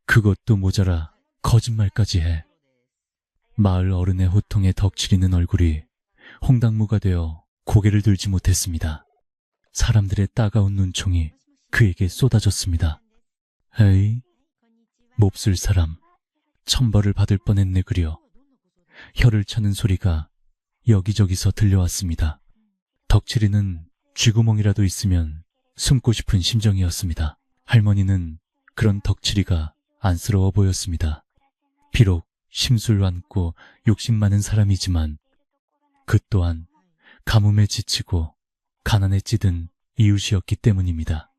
그것도 모자라 거짓말까지 해. 마을 어른의 호통에 덕칠이는 얼굴이 홍당무가 되어 고개를 들지 못했습니다. 사람들의 따가운 눈총이 그에게 쏟아졌습니다. 에이, 몹쓸 사람, 천벌을 받을 뻔했네 그려. 혀를 차는 소리가 여기저기서 들려왔습니다. 덕칠이는 쥐구멍이라도 있으면 숨고 싶은 심정이었습니다. 할머니는 그런 덕칠이가 안쓰러워 보였습니다. 비록 심술완고 욕심 많은 사람이지만 그 또한 가뭄에 지치고 가난에 찌든 이웃이었기 때문입니다.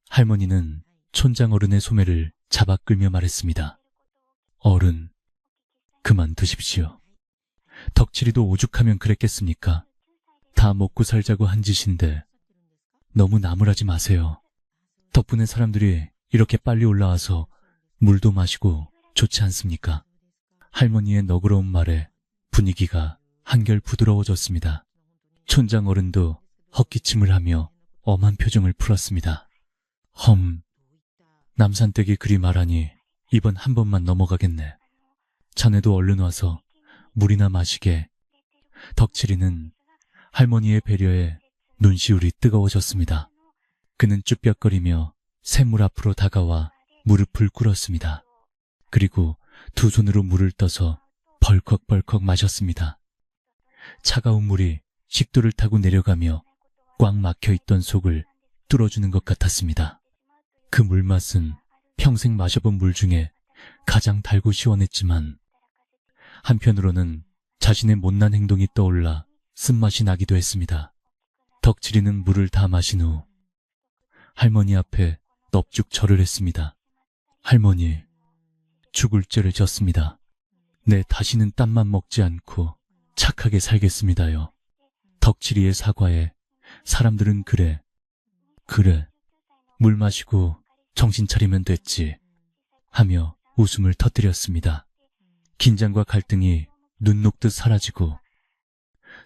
할머니는 촌장 어른의 소매를 잡아 끌며 말했습니다. 어른, 그만두십시오. 덕칠이도 오죽하면 그랬겠습니까? 다 먹고 살자고 한 짓인데 너무 나무라지 마세요. 덕분에 사람들이 이렇게 빨리 올라와서 물도 마시고 좋지 않습니까? 할머니의 너그러운 말에 분위기가 한결 부드러워졌습니다. 촌장 어른도 헛기침을 하며 엄한 표정을 풀었습니다. 남산댁이 그리 말하니 이번 한 번만 넘어가겠네. 자네도 얼른 와서 물이나 마시게. 덕칠이는 할머니의 배려에 눈시울이 뜨거워졌습니다. 그는 쭈뼛거리며 샘물 앞으로 다가와 무릎을 꿇었습니다. 그리고 두 손으로 물을 떠서 벌컥벌컥 마셨습니다. 차가운 물이 식도를 타고 내려가며 꽉 막혀있던 속을 뚫어주는 것 같았습니다. 그 물맛은 평생 마셔본 물 중에 가장 달고 시원했지만 한편으로는 자신의 못난 행동이 떠올라 쓴맛이 나기도 했습니다. 덕칠이는 물을 다 마신 후 할머니 앞에 넙죽 절을 했습니다. 할머니, 죽을 죄를 졌습니다. 네, 다시는 땀만 먹지 않고 착하게 살겠습니다요. 덕칠이의 사과에 사람들은 그래, 물 마시고 정신 차리면 됐지 하며 웃음을 터뜨렸습니다. 긴장과 갈등이 눈 녹듯 사라지고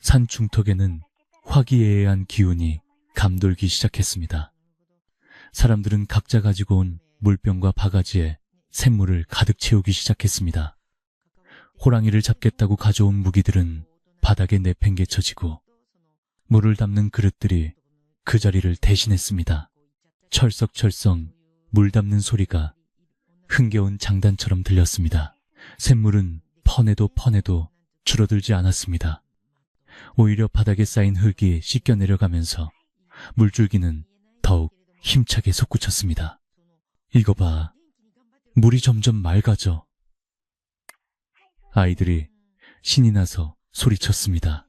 산 중턱에는 화기애애한 기운이 감돌기 시작했습니다. 사람들은 각자 가지고 온 물병과 바가지에 샘물을 가득 채우기 시작했습니다. 호랑이를 잡겠다고 가져온 무기들은 바닥에 내팽개쳐지고 물을 담는 그릇들이 그 자리를 대신했습니다. 철썩철썩 물 담는 소리가 흥겨운 장단처럼 들렸습니다. 샘물은 퍼내도 줄어들지 않았습니다. 오히려 바닥에 쌓인 흙이 씻겨 내려가면서 물줄기는 더욱 힘차게 솟구쳤습니다. 이거 봐, 물이 점점 맑아져. 아이들이 신이 나서 소리쳤습니다.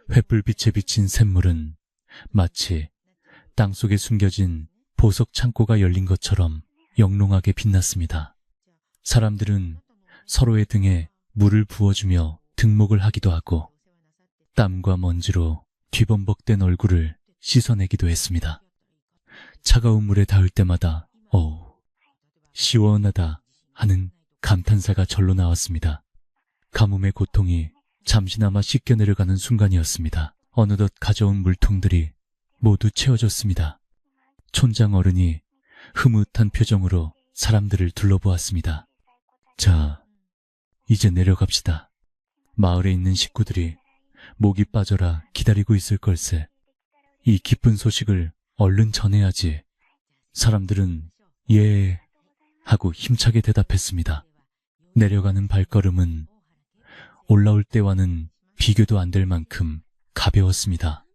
횃불빛에 비친 샘물은 마치 땅속에 숨겨진 보석 창고가 열린 것처럼 영롱하게 빛났습니다. 사람들은 서로의 등에 물을 부어주며 등목을 하기도 하고 땀과 먼지로 뒤범벅된 얼굴을 씻어내기도 했습니다. 차가운 물에 닿을 때마다 어우, 시원하다 하는 감탄사가 절로 나왔습니다. 가뭄의 고통이 잠시나마 씻겨 내려가는 순간이었습니다. 어느덧 가져온 물통들이 모두 채워졌습니다. 촌장 어른이 흐뭇한 표정으로 사람들을 둘러보았습니다. 자, 이제 내려갑시다. 마을에 있는 식구들이 목이 빠져라 기다리고 있을 걸세. 이 기쁜 소식을 얼른 전해야지. 사람들은 예 하고 힘차게 대답했습니다. 내려가는 발걸음은 올라올 때와는 비교도 안 될 만큼 가벼웠습니다.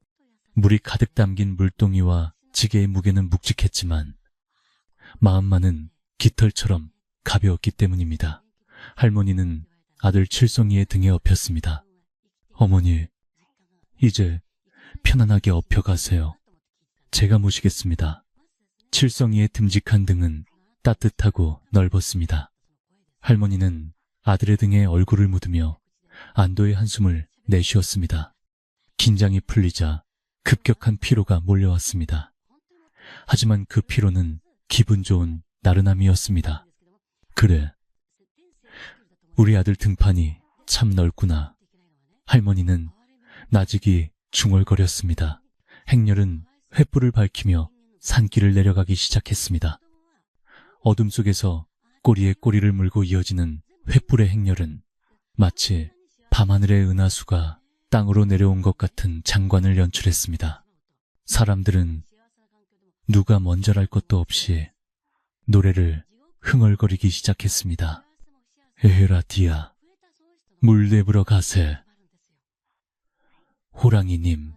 물이 가득 담긴 물동이와 지게의 무게는 묵직했지만 마음만은 깃털처럼 가벼웠기 때문입니다. 할머니는 아들 칠성이의 등에 엎였습니다. 어머니, 이제 편안하게 엎혀가세요. 제가 모시겠습니다. 칠성이의 듬직한 등은 따뜻하고 넓었습니다. 할머니는 아들의 등에 얼굴을 묻으며 안도의 한숨을 내쉬었습니다. 긴장이 풀리자 급격한 피로가 몰려왔습니다. 하지만 그 피로는 기분 좋은 나른함이었습니다. 그래, 우리 아들 등판이 참 넓구나. 할머니는 나직이 중얼거렸습니다. 행렬은 횃불을 밝히며 산길을 내려가기 시작했습니다. 어둠 속에서 꼬리에 꼬리를 물고 이어지는 횃불의 행렬은 마치 밤하늘의 은하수가 땅으로 내려온 것 같은 장관을 연출했습니다. 사람들은 누가 먼저랄 것도 없이 노래를 흥얼거리기 시작했습니다. 에헤라디아, 물 내부러 가세. 호랑이님,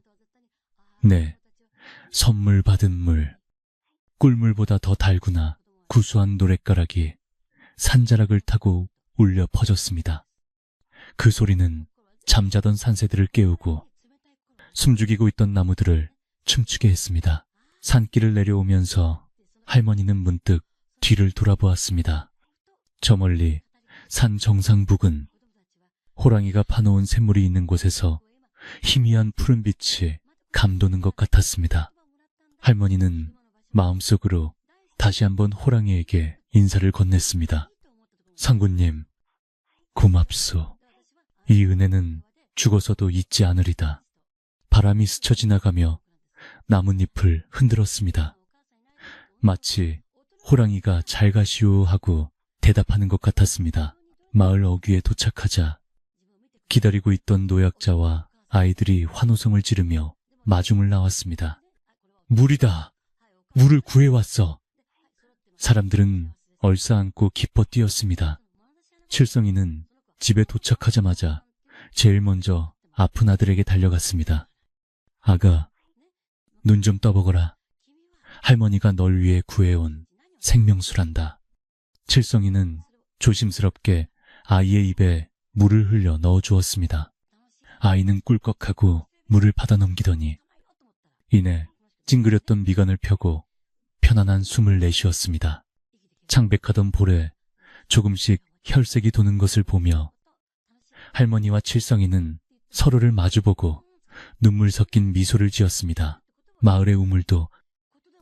네, 선물 받은 물, 꿀물보다 더 달구나. 구수한 노랫가락이 산자락을 타고 울려 퍼졌습니다. 그 소리는 잠자던 산새들을 깨우고 숨죽이고 있던 나무들을 춤추게 했습니다. 산길을 내려오면서 할머니는 문득 뒤를 돌아보았습니다. 저 멀리 산 정상 부근 호랑이가 파놓은 샘물이 있는 곳에서 희미한 푸른빛이 감도는 것 같았습니다. 할머니는 마음속으로 다시 한번 호랑이에게 인사를 건넸습니다. 상구님, 고맙소. 이 은혜는 죽어서도 잊지 않으리다. 바람이 스쳐 지나가며 나뭇잎을 흔들었습니다. 마치 호랑이가 잘 가시오 하고 대답하는 것 같았습니다. 마을 어귀에 도착하자 기다리고 있던 노약자와 아이들이 환호성을 지르며 마중을 나왔습니다. 물이다! 물을 구해왔어! 사람들은 얼싸안고 기뻐 뛰었습니다. 칠성이는 집에 도착하자마자 제일 먼저 아픈 아들에게 달려갔습니다. 아가, 눈 좀 떠보거라. 할머니가 널 위해 구해온 생명수란다. 칠성이는 조심스럽게 아이의 입에 물을 흘려 넣어주었습니다. 아이는 꿀꺽하고 물을 받아 넘기더니 이내 찡그렸던 미간을 펴고 편안한 숨을 내쉬었습니다. 창백하던 볼에 조금씩 혈색이 도는 것을 보며 할머니와 칠성이는 서로를 마주보고 눈물 섞인 미소를 지었습니다. 마을의 우물도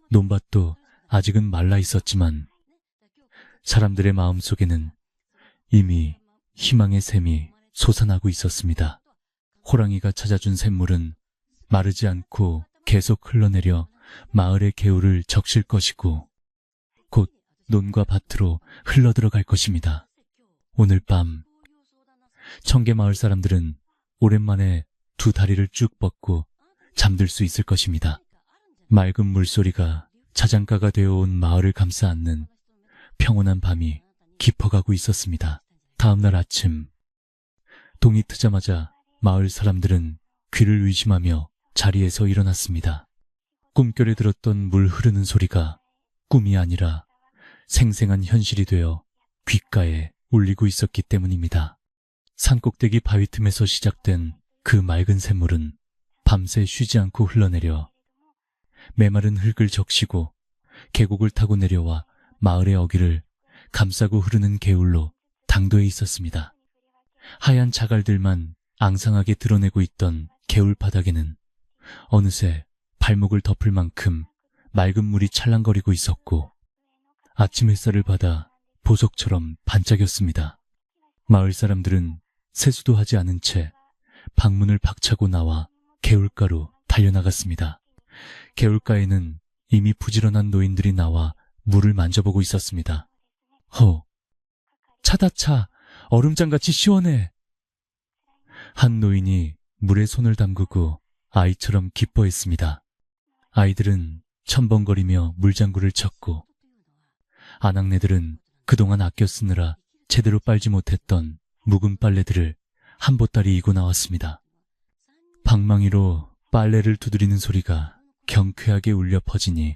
논밭도 아직은 말라 있었지만 사람들의 마음속에는 이미 희망의 샘이 솟아나고 있었습니다. 호랑이가 찾아준 샘물은 마르지 않고 계속 흘러내려 마을의 개울을 적실 것이고 곧 논과 밭으로 흘러들어갈 것입니다. 오늘 밤 청계마을 사람들은 오랜만에 두 다리를 쭉 뻗고 잠들 수 있을 것입니다. 맑은 물소리가 자장가가 되어온 마을을 감싸 안는 평온한 밤이 깊어가고 있었습니다. 다음날 아침 동이 트자마자 마을 사람들은 귀를 의심하며 자리에서 일어났습니다. 꿈결에 들었던 물 흐르는 소리가 꿈이 아니라 생생한 현실이 되어 귓가에 울리고 있었기 때문입니다. 산꼭대기 바위 틈에서 시작된 그 맑은 샘물은 밤새 쉬지 않고 흘러내려 메마른 흙을 적시고 계곡을 타고 내려와 마을의 어귀를 감싸고 흐르는 개울로 당도해 있었습니다. 하얀 자갈들만 앙상하게 드러내고 있던 개울 바닥에는 어느새 발목을 덮을 만큼 맑은 물이 찰랑거리고 있었고 아침 햇살을 받아 보석처럼 반짝였습니다. 마을 사람들은 세수도 하지 않은 채 방문을 박차고 나와 개울가로 달려나갔습니다. 개울가에는 이미 부지런한 노인들이 나와 물을 만져보고 있었습니다. 차다 차, 얼음장같이 시원해. 한 노인이 물에 손을 담그고 아이처럼 기뻐했습니다. 아이들은 첨벙거리며 물장구를 쳤고 아낙네들은 그동안 아껴 쓰느라 제대로 빨지 못했던 묵은 빨래들을 한 보따리 이고 나왔습니다. 방망이로 빨래를 두드리는 소리가 경쾌하게 울려 퍼지니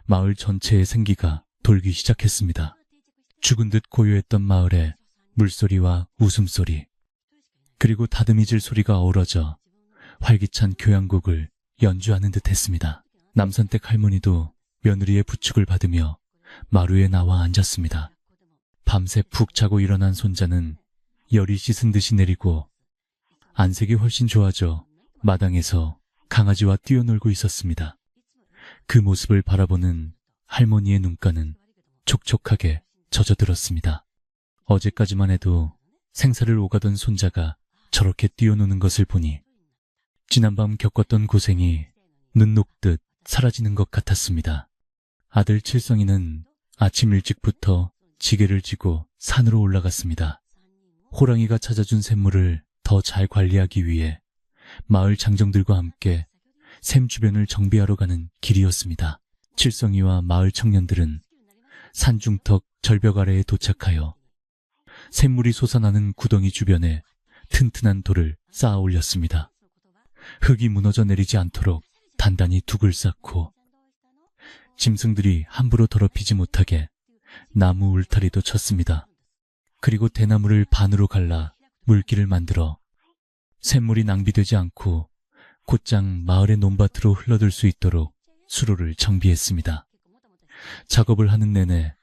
마을 전체의 생기가 돌기 시작했습니다. 죽은 듯 고요했던 마을에 물소리와 웃음소리, 그리고 다듬이질 소리가 어우러져 활기찬 교향곡을 연주하는 듯 했습니다. 남선댁 할머니도 며느리의 부축을 받으며 마루에 나와 앉았습니다. 밤새 푹 자고 일어난 손자는 열이 씻은 듯이 내리고 안색이 훨씬 좋아져 마당에서 강아지와 뛰어놀고 있었습니다. 그 모습을 바라보는 할머니의 눈가는 촉촉하게 젖어들었습니다. 어제까지만 해도 생사를 오가던 손자가 저렇게 뛰어노는 것을 보니 지난밤 겪었던 고생이 눈 녹듯 사라지는 것 같았습니다. 아들 칠성이는 아침 일찍부터 지게를 지고 산으로 올라갔습니다. 호랑이가 찾아준 샘물을 더 잘 관리하기 위해 마을 장정들과 함께 샘 주변을 정비하러 가는 길이었습니다. 칠성이와 마을 청년들은 산중턱 절벽 아래에 도착하여 샘물이 솟아나는 구덩이 주변에 튼튼한 돌을 쌓아 올렸습니다. 흙이 무너져 내리지 않도록 단단히 둑을 쌓고 짐승들이 함부로 더럽히지 못하게 나무 울타리도 쳤습니다. 그리고 대나무를 반으로 갈라 물길을 만들어 샘물이 낭비되지 않고 곧장 마을의 논밭으로 흘러들 수 있도록 수로를 정비했습니다. 작업을 하는 내내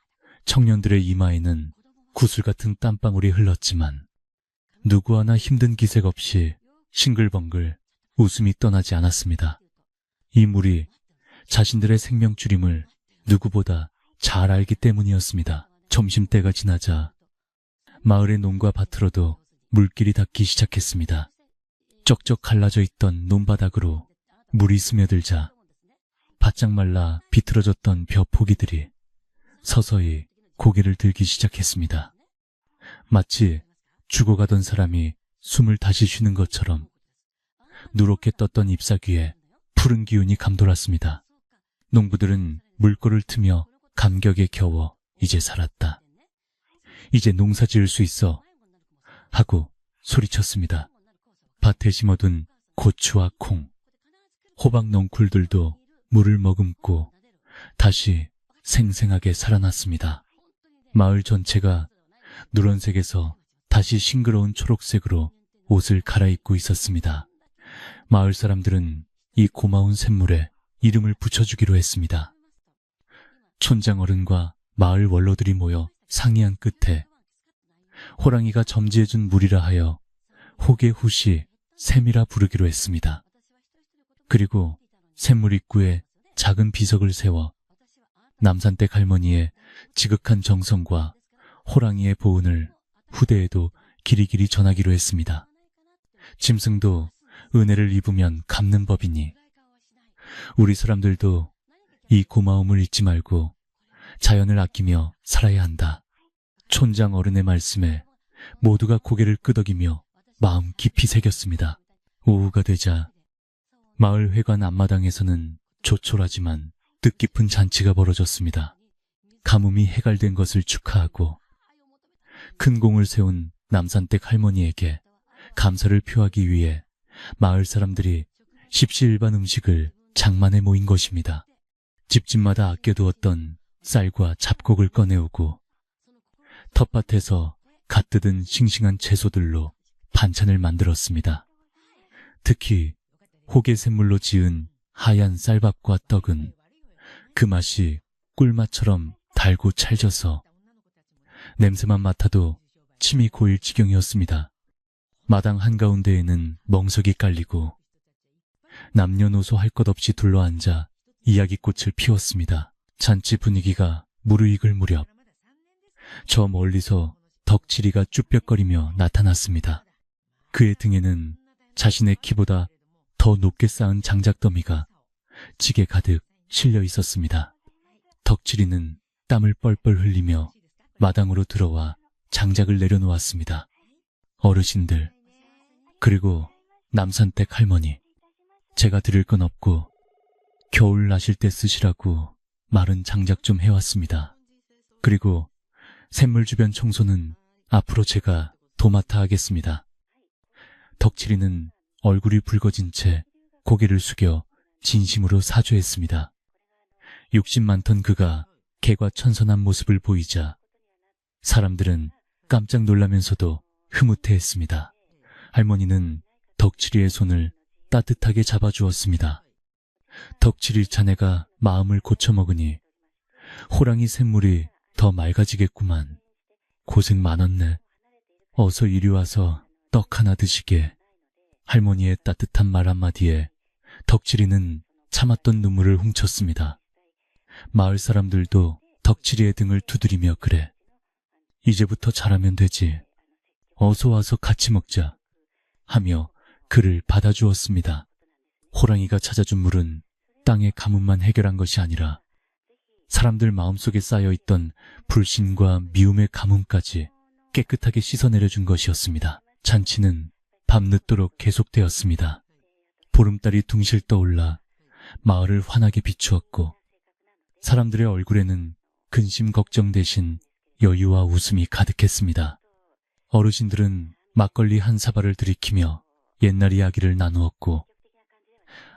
청년들의 이마에는 구슬 같은 땀방울이 흘렀지만 누구 하나 힘든 기색 없이 싱글벙글 웃음이 떠나지 않았습니다. 이 물이 자신들의 생명줄임을 누구보다 잘 알기 때문이었습니다. 점심때가 지나자 마을의 논과 밭으로도 물길이 닿기 시작했습니다. 쩍쩍 갈라져 있던 논바닥으로 물이 스며들자 바짝 말라 비틀어졌던 벼 포기들이 서서히 고개를 들기 시작했습니다. 마치 죽어가던 사람이 숨을 다시 쉬는 것처럼 누렇게 떴던 잎사귀에 푸른 기운이 감돌았습니다. 농부들은 물꼬를 트며 감격에 겨워 이제 살았다. 이제 농사 지을 수 있어 하고 소리쳤습니다. 밭에 심어둔 고추와 콩, 호박 넝쿨들도 물을 머금고 다시 생생하게 살아났습니다. 마을 전체가 누런색에서 다시 싱그러운 초록색으로 옷을 갈아입고 있었습니다. 마을 사람들은 이 고마운 샘물에 이름을 붙여주기로 했습니다. 촌장 어른과 마을 원로들이 모여 상의한 끝에 호랑이가 점지해준 물이라 하여 호계후시 샘이라 부르기로 했습니다. 그리고 샘물 입구에 작은 비석을 세워 남산댁 할머니의 지극한 정성과 호랑이의 보은을 후대에도 길이길이 전하기로 했습니다. 짐승도 은혜를 입으면 갚는 법이니 우리 사람들도 이 고마움을 잊지 말고 자연을 아끼며 살아야 한다. 촌장 어른의 말씀에 모두가 고개를 끄덕이며 마음 깊이 새겼습니다. 오후가 되자 마을 회관 앞마당에서는 조촐하지만 뜻깊은 잔치가 벌어졌습니다. 가뭄이 해갈된 것을 축하하고 큰 공을 세운 남산댁 할머니에게 감사를 표하기 위해 마을 사람들이 십시일반 음식을 장만해 모인 것입니다. 집집마다 아껴두었던 쌀과 잡곡을 꺼내오고 텃밭에서 갓 뜯은 싱싱한 채소들로 반찬을 만들었습니다. 특히 호계샘물로 지은 하얀 쌀밥과 떡은 그 맛이 꿀맛처럼 달고 찰져서 냄새만 맡아도 침이 고일 지경이었습니다. 마당 한가운데에는 멍석이 깔리고 남녀노소 할 것 없이 둘러앉아 이야기꽃을 피웠습니다. 잔치 분위기가 무르익을 무렵 저 멀리서 덕칠이가 쭈뼛거리며 나타났습니다. 그의 등에는 자신의 키보다 더 높게 쌓은 장작더미가 지게 가득 실려 있었습니다. 덕칠이는 땀을 뻘뻘 흘리며 마당으로 들어와 장작을 내려놓았습니다. 어르신들, 그리고 남산댁 할머니, 제가 드릴 건 없고 겨울 나실 때 쓰시라고 마른 장작 좀 해왔습니다. 그리고 샘물 주변 청소는 앞으로 제가 도맡아 하겠습니다. 덕칠이는 얼굴이 붉어진 채 고개를 숙여 진심으로 사죄했습니다. 욕심 많던 그가 개과천선한 모습을 보이자 사람들은 깜짝 놀라면서도 흐뭇해했습니다. 할머니는 덕칠이의 손을 따뜻하게 잡아주었습니다. 덕칠이 자네가 마음을 고쳐먹으니 호랑이 샘물이 더 맑아지겠구만. 고생 많았네. 어서 이리 와서 떡 하나 드시게. 할머니의 따뜻한 말 한마디에 덕칠이는 참았던 눈물을 훔쳤습니다. 마을 사람들도 덕칠이의 등을 두드리며 그래. 이제부터 잘하면 되지. 어서 와서 같이 먹자. 하며 그를 받아주었습니다. 호랑이가 찾아준 물은 땅의 가뭄만 해결한 것이 아니라 사람들 마음속에 쌓여있던 불신과 미움의 가뭄까지 깨끗하게 씻어내려준 것이었습니다. 잔치는 밤늦도록 계속되었습니다. 보름달이 둥실 떠올라 마을을 환하게 비추었고 사람들의 얼굴에는 근심 걱정 대신 여유와 웃음이 가득했습니다. 어르신들은 막걸리 한 사발을 들이키며 옛날 이야기를 나누었고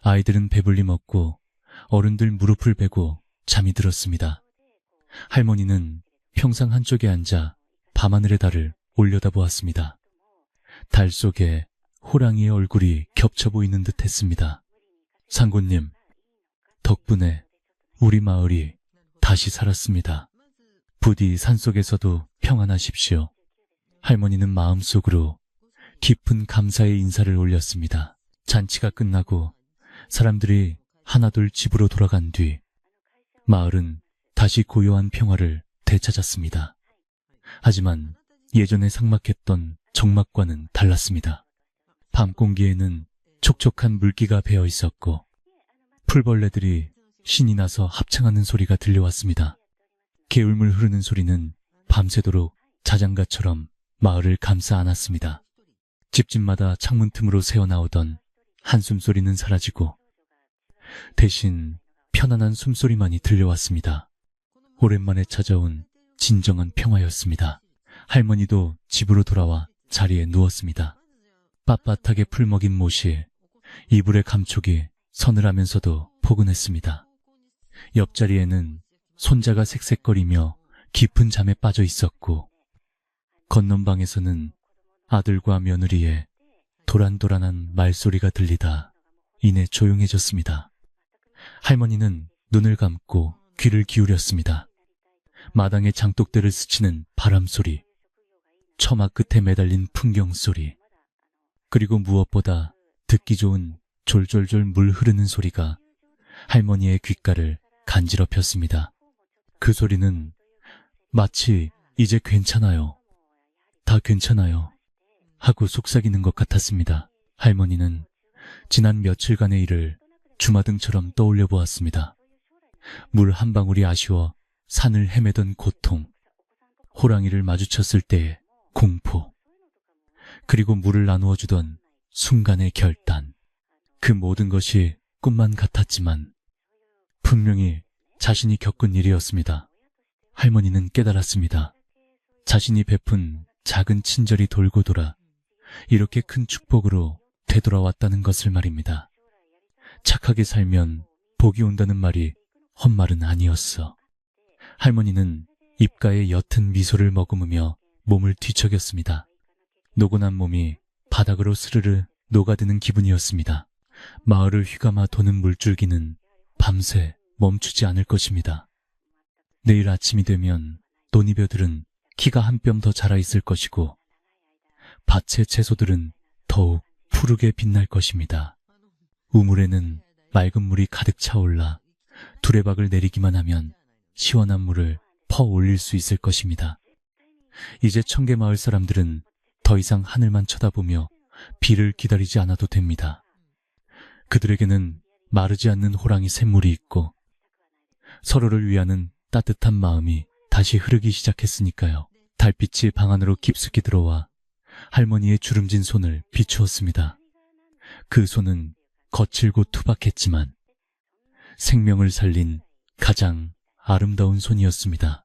아이들은 배불리 먹고 어른들 무릎을 베고 잠이 들었습니다. 할머니는 평상 한쪽에 앉아 밤하늘의 달을 올려다보았습니다. 달 속에 호랑이의 얼굴이 겹쳐 보이는 듯 했습니다. 상구님, 덕분에 우리 마을이 다시 살았습니다. 부디 산속에서도 평안하십시오. 할머니는 마음속으로 깊은 감사의 인사를 올렸습니다. 잔치가 끝나고 사람들이 하나둘 집으로 돌아간 뒤 마을은 다시 고요한 평화를 되찾았습니다. 하지만 예전에 삭막했던 정막과는 달랐습니다. 밤 공기에는 촉촉한 물기가 배어 있었고 풀벌레들이 신이 나서 합창하는 소리가 들려왔습니다. 개울물 흐르는 소리는 밤새도록 자장가처럼 마을을 감싸 안았습니다. 집집마다 창문 틈으로 새어나오던 한숨소리는 사라지고 대신 편안한 숨소리만이 들려왔습니다. 오랜만에 찾아온 진정한 평화였습니다. 할머니도 집으로 돌아와 자리에 누웠습니다. 빳빳하게 풀먹인 못이 이불의 감촉이 서늘하면서도 포근했습니다. 옆자리에는 손자가 색색거리며 깊은 잠에 빠져 있었고 건넌방에서는 아들과 며느리의 도란도란한 말소리가 들리다 이내 조용해졌습니다. 할머니는 눈을 감고 귀를 기울였습니다. 마당의 장독대를 스치는 바람소리, 처마 끝에 매달린 풍경소리, 그리고 무엇보다 듣기 좋은 졸졸졸 물 흐르는 소리가 할머니의 귓가를 간지럽혔습니다. 그 소리는 마치 이제 괜찮아요, 다 괜찮아요 하고 속삭이는 것 같았습니다. 할머니는 지난 며칠간의 일을 주마등처럼 떠올려 보았습니다. 물 한 방울이 아쉬워 산을 헤매던 고통, 호랑이를 마주쳤을 때의 공포, 그리고 물을 나누어 주던 순간의 결단. 그 모든 것이 꿈만 같았지만 분명히 자신이 겪은 일이었습니다. 할머니는 깨달았습니다. 자신이 베푼 작은 친절이 돌고 돌아 이렇게 큰 축복으로 되돌아왔다는 것을 말입니다. 착하게 살면 복이 온다는 말이 헛말은 아니었어. 할머니는 입가에 옅은 미소를 머금으며 몸을 뒤척였습니다. 노곤한 몸이 바닥으로 스르르 녹아드는 기분이었습니다. 마을을 휘감아 도는 물줄기는 밤새 멈추지 않을 것입니다. 내일 아침이 되면 논이벼들은 키가 한 뼘 더 자라 있을 것이고 밭의 채소들은 더욱 푸르게 빛날 것입니다. 우물에는 맑은 물이 가득 차올라 두레박을 내리기만 하면 시원한 물을 퍼 올릴 수 있을 것입니다. 이제 청계마을 사람들은 더 이상 하늘만 쳐다보며 비를 기다리지 않아도 됩니다. 그들에게는 마르지 않는 호랑이 샘물이 있고 서로를 위하는 따뜻한 마음이 다시 흐르기 시작했으니까요. 달빛이 방 안으로 깊숙이 들어와 할머니의 주름진 손을 비추었습니다. 그 손은 거칠고 투박했지만 생명을 살린 가장 아름다운 손이었습니다.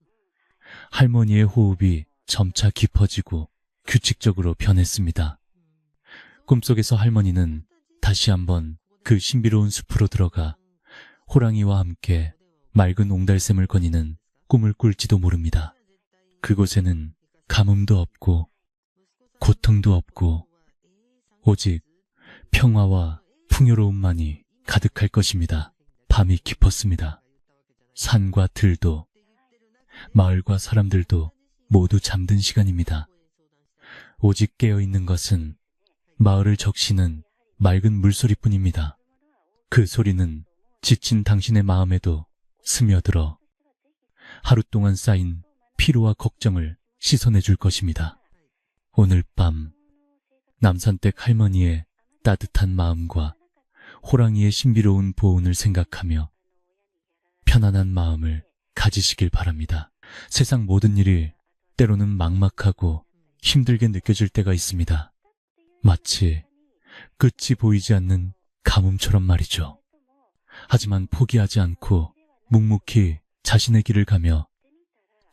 할머니의 호흡이 점차 깊어지고 규칙적으로 변했습니다. 꿈속에서 할머니는 다시 한번 그 신비로운 숲으로 들어가 호랑이와 함께 맑은 옹달샘을 거니는 꿈을 꿀지도 모릅니다. 그곳에는 가뭄도 없고 고통도 없고 오직 평화와 풍요로움만이 가득할 것입니다. 밤이 깊었습니다. 산과 들도 마을과 사람들도 모두 잠든 시간입니다. 오직 깨어있는 것은 마을을 적시는 맑은 물소리뿐입니다. 그 소리는 지친 당신의 마음에도 스며들어 하루 동안 쌓인 피로와 걱정을 씻어내줄 것입니다. 오늘 밤 남산댁 할머니의 따뜻한 마음과 호랑이의 신비로운 보온을 생각하며 편안한 마음을 가지시길 바랍니다. 세상 모든 일이 때로는 막막하고 힘들게 느껴질 때가 있습니다. 마치 끝이 보이지 않는 가뭄처럼 말이죠. 하지만 포기하지 않고 묵묵히 자신의 길을 가며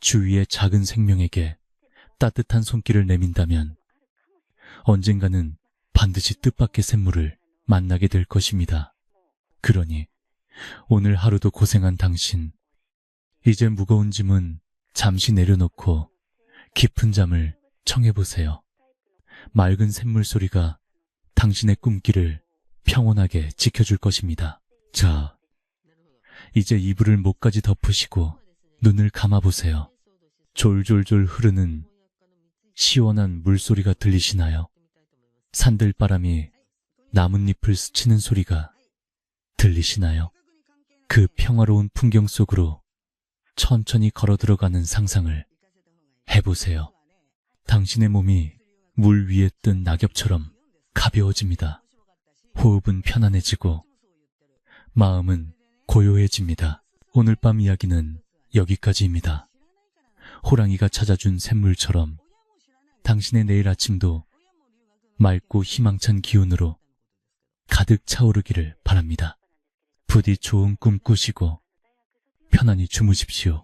주위의 작은 생명에게 따뜻한 손길을 내민다면 언젠가는 반드시 뜻밖의 샘물을 만나게 될 것입니다. 그러니 오늘 하루도 고생한 당신, 이제 무거운 짐은 잠시 내려놓고 깊은 잠을 청해보세요. 맑은 샘물 소리가 당신의 꿈길을 평온하게 지켜줄 것입니다. 자, 이제 이불을 목까지 덮으시고 눈을 감아보세요. 졸졸졸 흐르는 시원한 물소리가 들리시나요? 산들바람이 나뭇잎을 스치는 소리가 들리시나요? 그 평화로운 풍경 속으로 천천히 걸어 들어가는 상상을 해보세요. 당신의 몸이 물 위에 뜬 낙엽처럼 가벼워집니다. 호흡은 편안해지고 마음은 고요해집니다. 오늘 밤 이야기는 여기까지입니다. 호랑이가 찾아준 샘물처럼 당신의 내일 아침도 맑고 희망찬 기운으로 가득 차오르기를 바랍니다. 부디 좋은 꿈 꾸시고 편안히 주무십시오.